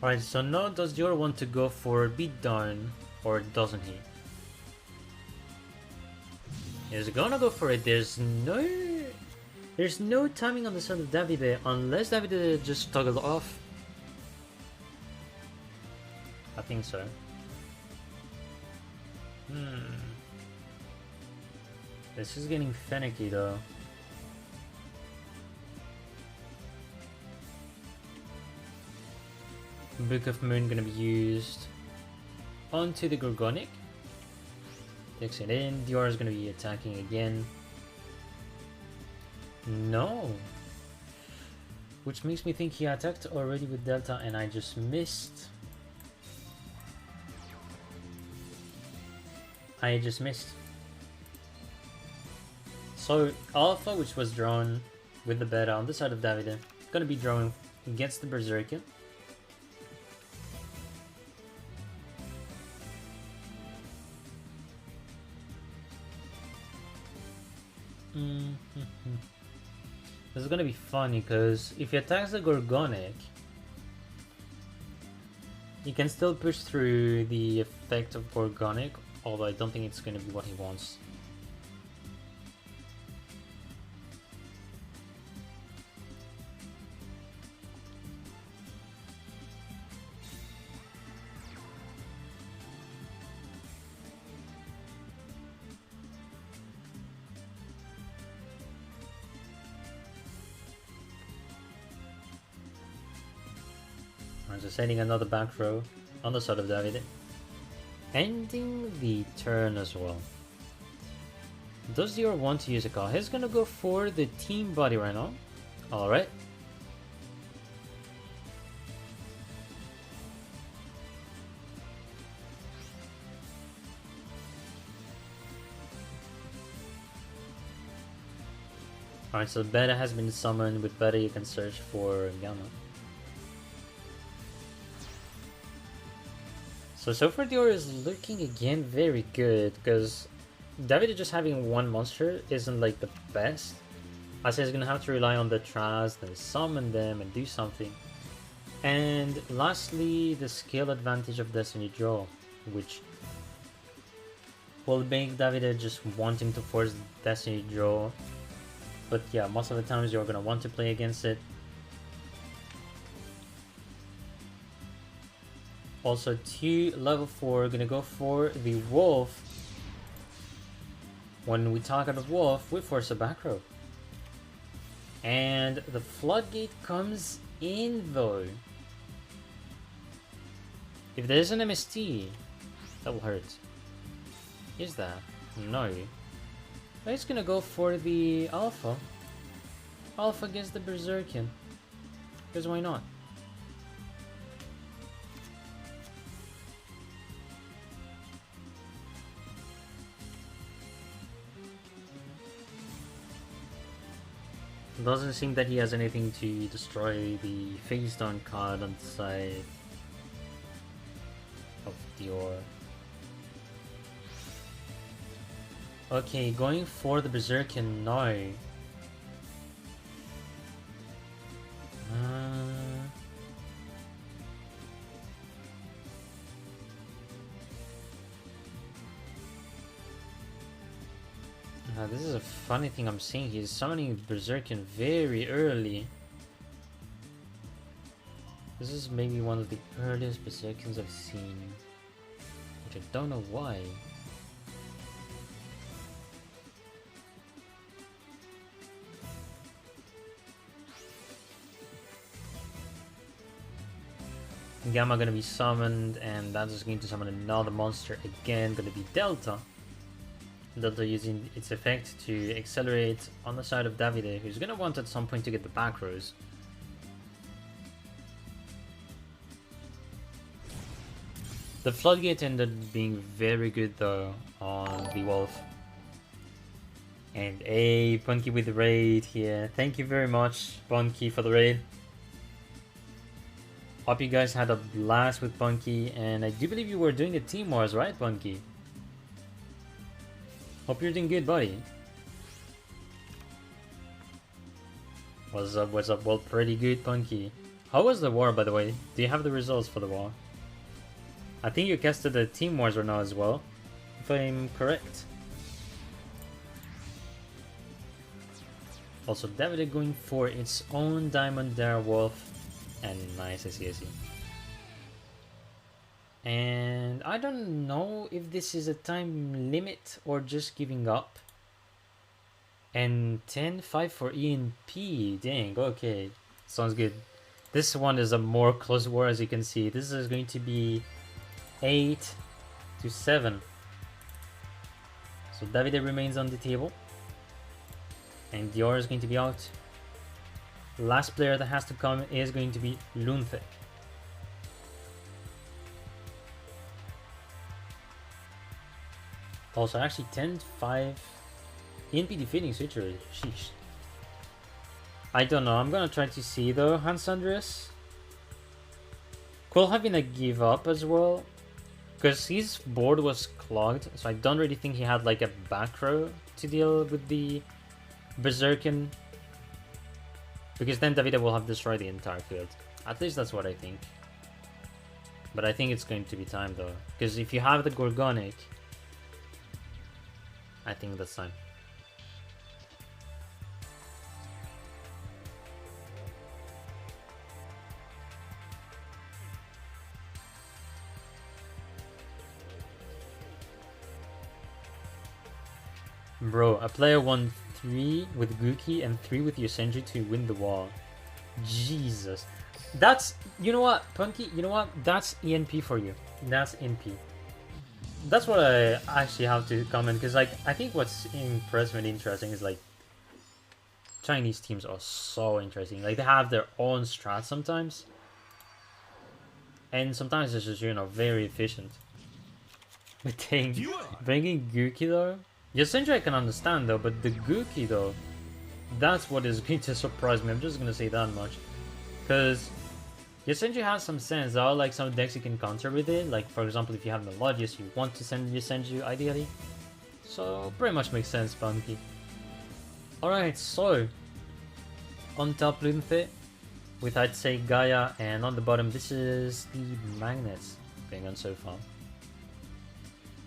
Alright, so now does Dior want to go for beatdown or doesn't he? He's gonna go for it. There's no timing on the side of Davide unless Davide just toggle off. I think so. This is getting finicky though. Book of Moon gonna be used onto the Gorgonic. Takes it in. Dior is going to be attacking again. No. Which makes me think he attacked already with Delta and I just missed. So Alpha, which was drawn with the Beta on the side of Davide, going to be drawing against the Berserker. This is gonna be funny because if he attacks the Gorgonic, he can still push through the effect of Gorgonic, although I don't think it's gonna be what he wants. So sending another back row on the side of Davide. Ending the turn as well. Does Dior want to use a card? He's gonna go for the team body right now. Alright. Alright, so Beta has been summoned. With Beta you can search for Gamma. So far Dior is looking again very good, because Davide just having one monster isn't like the best. I say he's gonna have to rely on the Traz, then summon them and do something. And lastly, the skill advantage of Destiny Draw, which will make Davide just wanting to force Destiny Draw. But yeah, most of the times you're gonna want to play against it. Also, 2 level 4, gonna go for the Wolf. When we target a Wolf, we force a back row. And the Floodgate comes in though. If there's an MST, that will hurt. Is that? No. But it's gonna go for the Alpha. Alpha gets the Berserkian. Because why not? Doesn't seem that he has anything to destroy the face down card on the side of Dior. Okay, going for the Berserker now. This is a funny thing I'm seeing. He's summoning Berserker very early. This is maybe one of the earliest Berserkers I've seen, which I don't know why. Gamma gonna be summoned, and that is going to summon another monster again, gonna be Delta. Delta using its effect to accelerate on the side of Davide, who's gonna want at some point to get the back rows. The Floodgate ended up being very good though on the Wolf. And a Punky with the raid here. Thank you very much, Punky, for the raid. Hope you guys had a blast with Punky, and I do believe you were doing the Team Wars, right, Punky? Hope you're doing good, buddy. What's up, what's up? Well, pretty good, Punky. How was the war, by the way? Do you have the results for the war? I think you casted the Team Wars right now as well, if I'm correct. Also, David going for its own Diamond Dare Wolf. And nice, I see. And I don't know if this is a time limit or just giving up. And 10-5 for ENP. Dang, okay. Sounds good. This one is a more close war, as you can see. This is going to be 8-7. So Davide remains on the table. And Dior is going to be out. Last player that has to come is going to be Lunthe. Also, actually 10-5 ENP defeating Switcher. Sheesh. I don't know. I'm gonna try to see though. Hans Andreas could have been a give up as well, because his board was clogged, so I don't really think he had like a back row to deal with the Berserkin. Because then Davide will have destroyed the entire field. At least that's what I think. But I think it's going to be time though. Because if you have the Gorgonic, I think that's time. Bro, a player won 3 with Guki and 3 with Yosenju to win the wall. Jesus. That's, you know what, Punky, you know what? That's ENP for you. That's NP. That's what I actually have to comment, because like, I think what's impressive and interesting is like, Chinese teams are so interesting. Like, they have their own strats sometimes. And sometimes it's just, you know, very efficient. But dang, bringing Guki though? Yosenju I can understand though, but the Guki though, that's what is going to surprise me. I'm just gonna say that much. Because Yosenju has some sense. There are like some decks you can counter with it. Like for example, if you have Melodious, you want to send Yosenju ideally. So pretty much makes sense, Punky. Alright, so on top Lunthe with I'd say Gaia, and on the bottom this is the Magnets going on so far.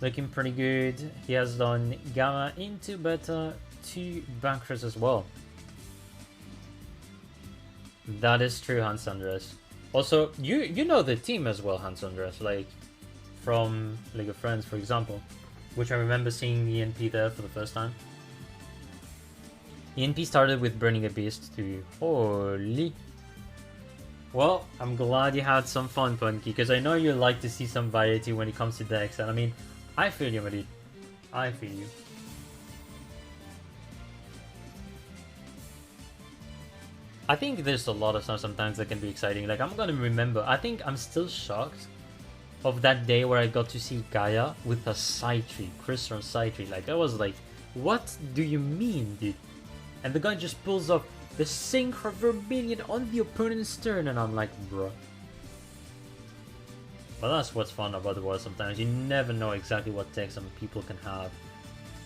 Looking pretty good. He has done Gamma into Beta, 2 backers as well. That is true, Hans Andreas. Also, you know the team as well, Hans Andreas, like from League of Friends, for example, which I remember seeing ENP there for the first time. ENP started with Burning a Beast to holy. Well, I'm glad you had some fun, Punky, because I know you like to see some variety when it comes to decks, and I mean, I feel you, buddy. I feel you. I think there's a lot of stuff sometimes that can be exciting. Like, I'm gonna remember. I think I'm still shocked of that day where I got to see Gaia with a Scythe, Crystal Scythe. Like, I was like, what do you mean, dude? And the guy just pulls off the Synchro Vermilion on the opponent's turn, and I'm like, bruh. But that's what's fun about the world sometimes. You never know exactly what tech some people can have.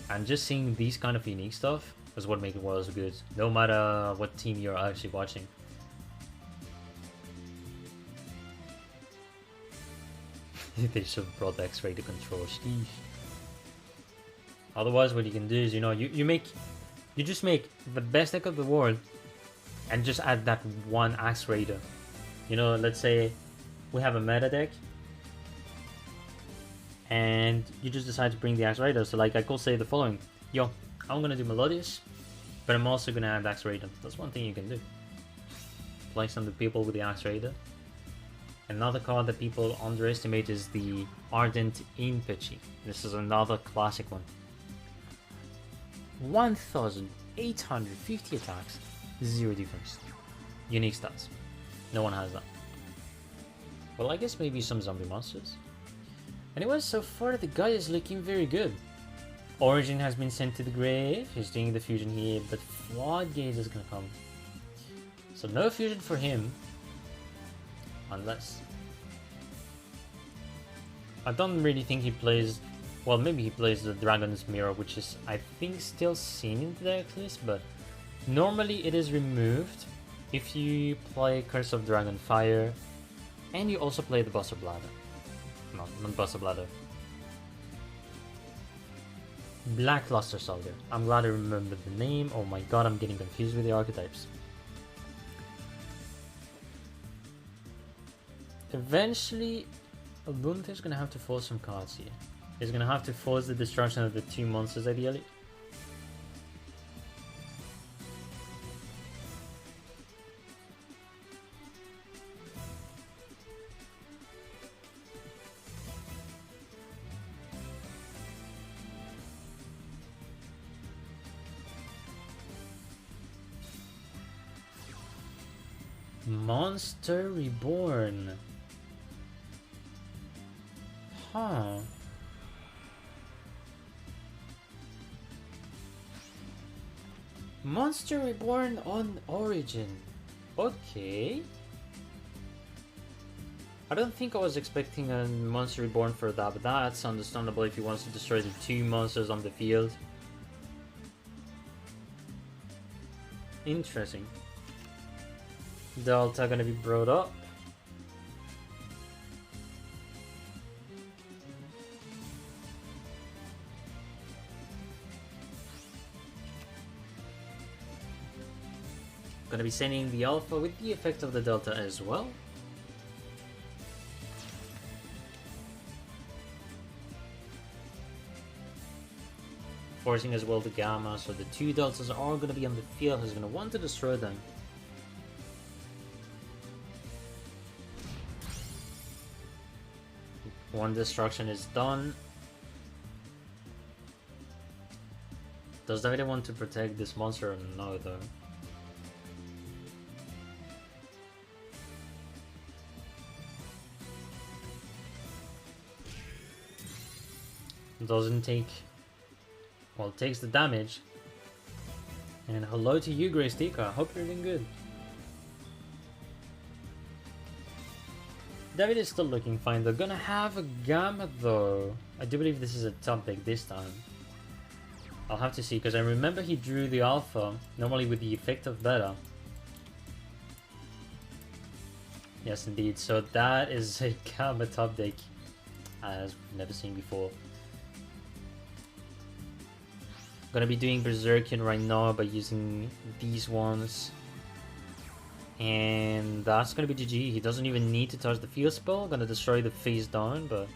And just seeing these kind of unique stuff is what makes Worlds good, no matter what team you're actually watching. They should have brought the X-ray to control. Sheesh. Otherwise, what you can do is, you know, you just make the best deck of the world, and just add that one Axe Raider. You know, let's say we have a meta deck, and you just decide to bring the Axe Raider. So like I could say the following: yo, I'm gonna do Melodious, but I'm also gonna add Axe Raider. That's one thing you can do. Play some of the people with the Axe Raider. Another card that people underestimate is the Ardent Impechi. This is another classic one. 1,850 attacks, 0 defense. Unique stats. No one has that. Well, I guess maybe some zombie monsters. Anyway, so far the guy is looking very good. Origin has been sent to the grave. He's doing the fusion here, but Floodgate is gonna come. So no fusion for him. Unless... I don't really think he plays... Well, maybe he plays the Dragon's Mirror, which is, I think, still seen in the deck list, but normally it is removed if you play Curse of Dragonfire, and you also play the Buster Bladder. No, not Buster Bladder. Blackluster Soldier. I'm glad I remembered the name. Oh my god, I'm getting confused with the archetypes. Eventually, Lunthe's gonna have to force some cards here. He's gonna have to force the destruction of the 2 monsters ideally. Monster Reborn. Huh. Monster Reborn on Origin. Okay. I don't think I was expecting a Monster Reborn for that, but that's understandable if he wants to destroy the 2 monsters on the field. Interesting. Delta gonna be brought up. Gonna be sending the Alpha with the effect of the Delta as well. Forcing as well the Gamma, so the 2 Deltas are gonna be on the field. He's gonna want to destroy them. One destruction is done. Does David want to protect this monster or no though? Doesn't take... Well, takes the damage. And hello to you, Grace Tika. Hope you're doing good. David is still looking fine. They're gonna have a Gamma though. I do believe this is a top deck this time. I'll have to see, because I remember he drew the Alpha, normally with the effect of Beta. Yes, indeed. So that is a Gamma top deck, as we've never seen before. Gonna be doing Berserkian right now by using these ones. And that's gonna be GG. He doesn't even need to touch the field spell. Gonna destroy the face down, but...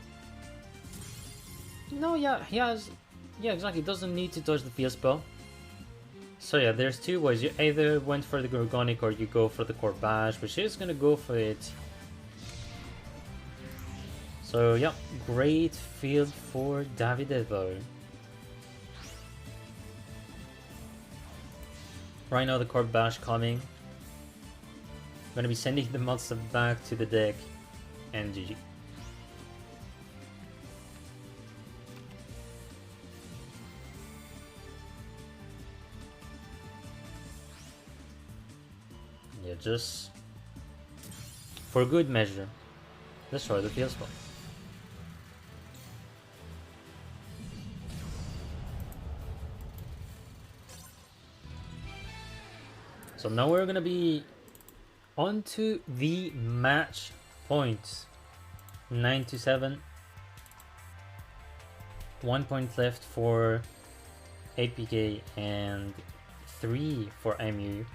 No, yeah, he has... Yeah, exactly. Doesn't need to touch the field spell. So yeah, there's 2 ways. You either went for the Gorgonic or you go for the Corbash, which is gonna go for it. So yeah, great field for Davide though. Right now the Corbash coming. I'm gonna be sending the monster back to the deck, and GG. Yeah, just for good measure, destroy the field spot. So now we're gonna be on to the match points. 9-7. 1 point left for APK and 3 for MU.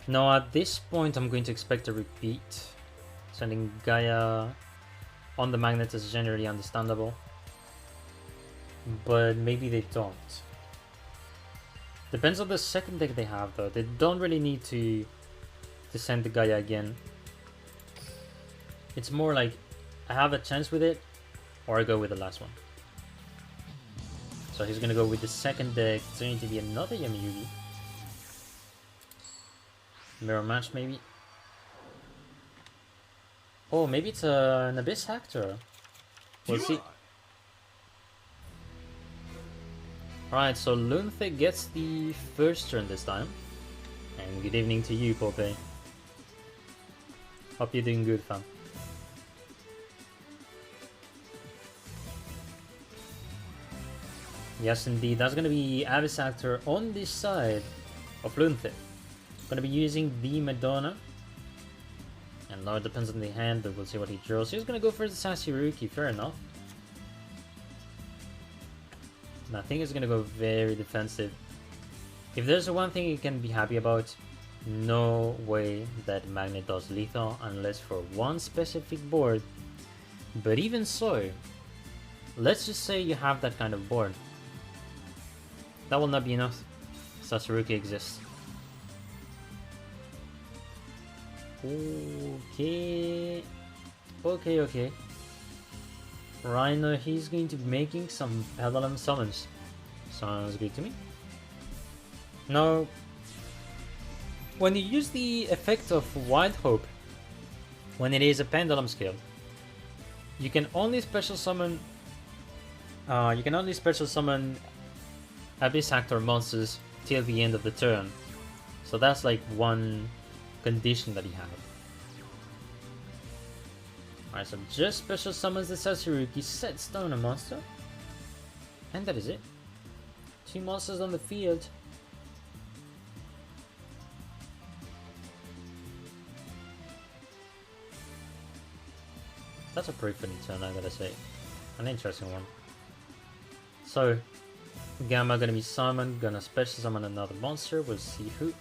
Now at this point I'm going to expect a repeat. Sending Gaia on the magnet is generally understandable. But maybe they don't. Depends on the second deck they have though. They don't really need to send the Gaia again. It's more like I have a chance with it or I go with the last one. So he's gonna go with the second deck. It's going to be another Yami-Yugi. Mirror match maybe. Oh, maybe it's an Abyss Actor. We'll see. Alright, so Lunthe gets the first turn this time. And good evening to you, Pope. Hope you're doing good, fam. Yes, indeed. That's going to be Abyss Actor on this side of Lunthe. Going to be using the Madonna. And now it depends on the hand, but we'll see what he draws. He's going to go for the Sasiruki, fair enough. And I think it's going to go very defensive. If there's one thing you can be happy about, no way that Magnet does lethal unless for one specific board. But even so, let's just say you have that kind of board. That will not be enough. Sasiruki exists. Okay. Rhino, he's going to be making some Pendulum summons. Sounds good to me. Now, when you use the effect of Wild Hope, when it is a Pendulum skill, you can only special summon. Abyss Actor monsters till the end of the turn. So that's like one condition that you have. Alright, so just special summons the Sasiruki, sets down a monster, and that is it. 2 monsters on the field. That's a pretty funny turn, I gotta say. An interesting one. So, Gamma gonna be summoned, gonna special summon another monster, we'll see who.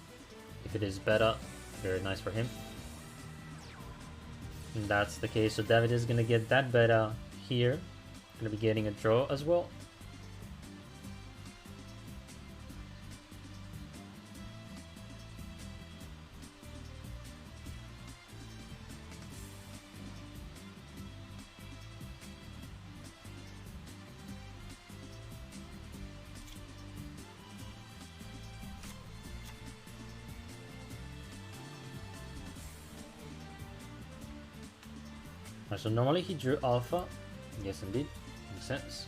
If it is better, very nice for him. And that's the case, so David is gonna get that beta here. Gonna be getting a draw as well. So normally he drew Alpha. Yes, indeed. Makes sense.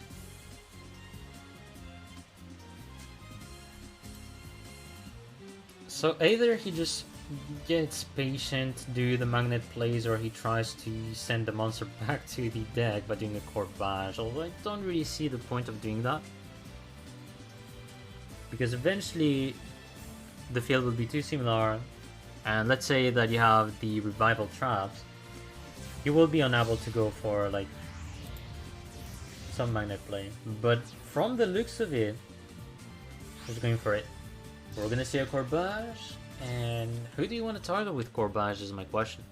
So either he just gets patient, do the magnet plays, or he tries to send the monster back to the deck by doing a Corbage, although I don't really see the point of doing that. Because eventually the field will be too similar, and let's say that you have the Revival Traps, you will be unable to go for like some magnet play. But from the looks of it, he's going for it. We're gonna see a Corbage, and who do you want to target with Corbage is my question.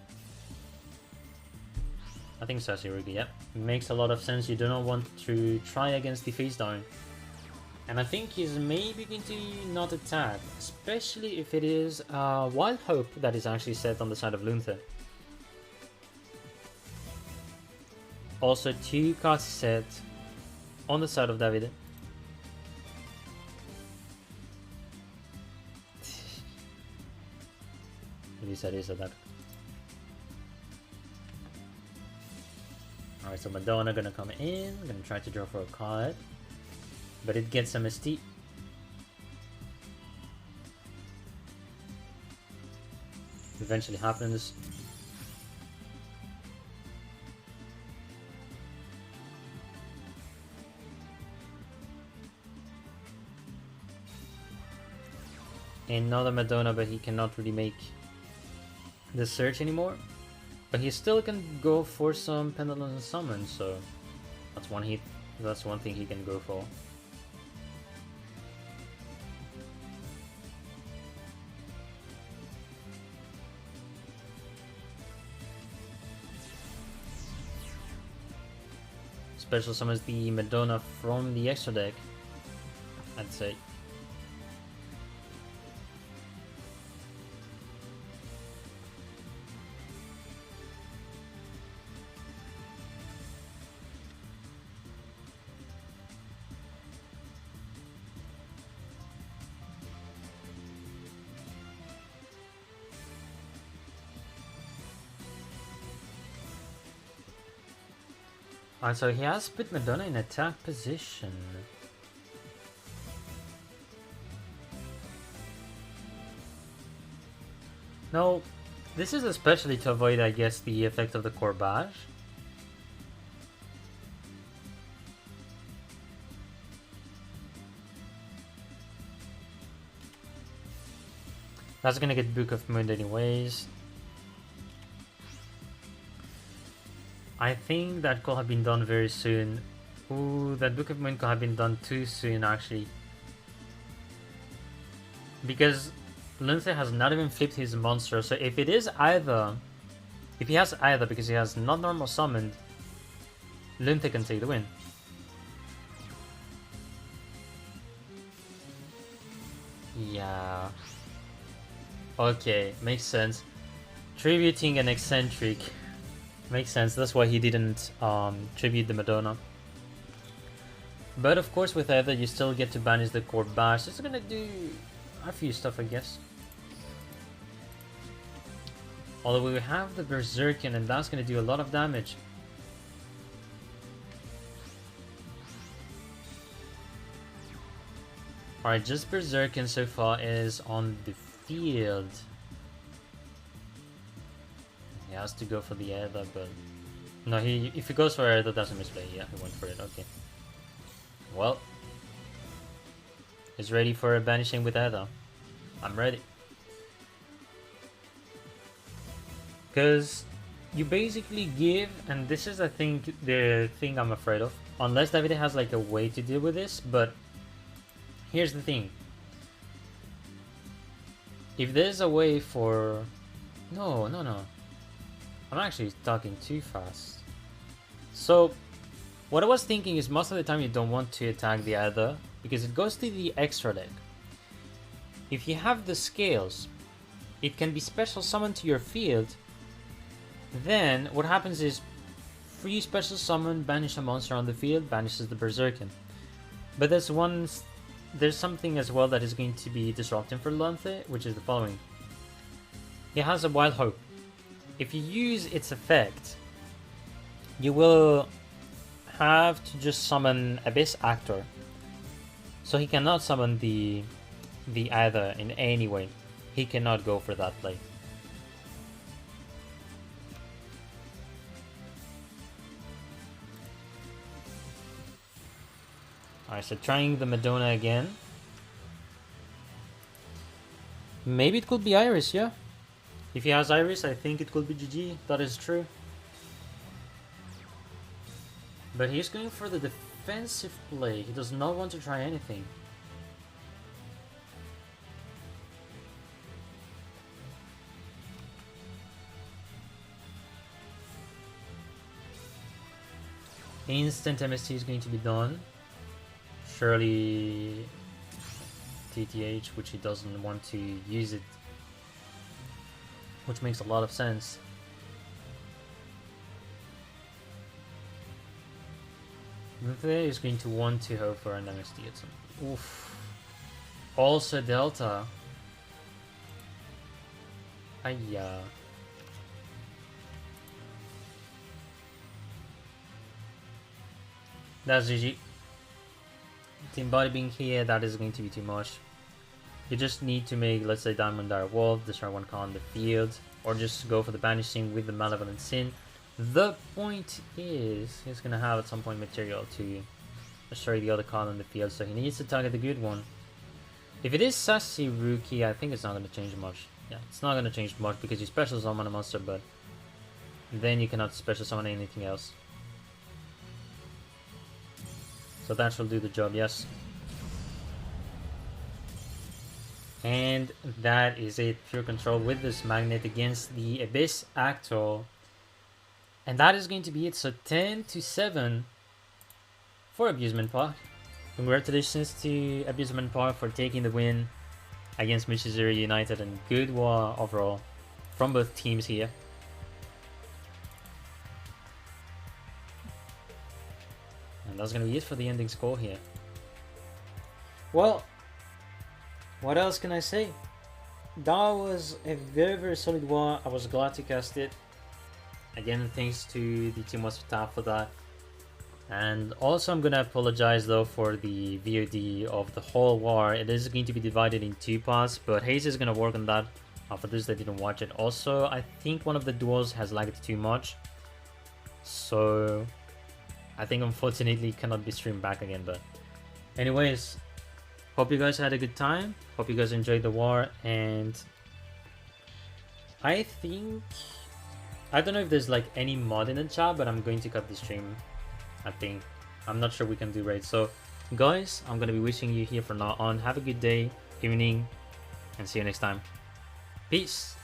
I think Sasiruki, yep. Makes a lot of sense. You do not want to try against the face down. And I think he's maybe going to not attack, especially if it is Wild Hope that is actually set on the side of Lunthe. Also 2 cards set on the side of David. At least that is a that. Alright, so Madonna gonna come in, gonna try to draw for a card. But it gets some ST. eventually happens. Another Madonna, but he cannot really make the search anymore. But he still can go for some Pendulum and Summon, so that's one thing he can go for. Special summons the Madonna from the extra deck, I'd say. Alright, so he has put Madonna in attack position. No, this is especially to avoid, I guess, the effect of the Corbage. That's gonna get Book of Moon anyways. I think that could have been done very soon. Ooh, that Book of Moon could have been done too soon, actually. Because Lindsay has not even flipped his monster, so if it is either... If he has either, because he has not normal summoned, Lindsay can take the win. Yeah. Okay, makes sense. Tributing an eccentric. Makes sense, that's why he didn't tribute the Madonna. But of course with either you still get to banish the Corbage. It's gonna do a few stuff, I guess. Although we have the Berserkin and that's gonna do a lot of damage. Alright, just Berserkin so far is on the field. He has to go for the Aether, but... No, if he goes for Aether, that's a misplay. Yeah, he went for it, okay. Well. He's ready for a banishing with Aether. I'm ready. Because you basically give, and this is I think the thing I'm afraid of. Unless Davide has like a way to deal with this, but... Here's the thing. If there's a way for... No. I'm actually talking too fast. So, what I was thinking is most of the time you don't want to attack the Aether because it goes to the extra deck. If you have the scales, it can be special summoned to your field. Then, what happens is free special summon, banish a monster on the field, banishes the Berserkin. But there's something as well that is going to be disrupting for Lanthe, which is the following. He has a Wild Hope. If you use its effect, you will have to just summon Abyss Actor. So he cannot summon the Aether in any way. He cannot go for that play. Alright, so trying the Madonna again. Maybe it could be Iris, yeah? If he has Iris, I think it could be GG. That is true. But he's going for the defensive play. He does not want to try anything. Instant MST is going to be done. Surely TTH, which he doesn't want to use it. Which makes a lot of sense. Luthe is going to want to hope for an MST at some. Oof. Also Delta. Ayya. That's GG. Team Body being here, that is going to be too much. You just need to make, let's say, Diamond Dire Wolf, destroy one card on the field. or just go for the Banishing with the Malevolent Sin. The point is, he's gonna have at some point material to destroy the other card on the field, so he needs to target the good one. If it is Sassy Rookie, I think it's not gonna change much. Yeah, it's not gonna change much because you special summon a monster, but then you cannot special summon anything else. So that shall do the job, yes. And that is it. Pure control with this Magnet against the Abyss Actor. And that is going to be it. So 10-7 for Abusement Park. Congratulations to Abusement Park for taking the win against Michizure United, and good war overall from both teams here. And that's going to be it for the ending score here. Well, what else can I say? That was a very solid war. I was glad to cast it. Again, thanks to the Team Hospital for that. And also I'm gonna apologize though for the VOD of the whole war. It is going to be divided in 2 parts, but Hayes is gonna work on that for those that didn't watch it. Also, I think one of the duels has lagged too much, so I think unfortunately it cannot be streamed back again. But anyways, hope you guys had a good time. Hope you guys enjoyed the war, and I don't know if there's like any mod in the chat, but I'm going to cut the stream. I'm not sure we can do raids. So guys, I'm gonna be wishing you here from now on. Have a good day, evening, and see you next time. Peace.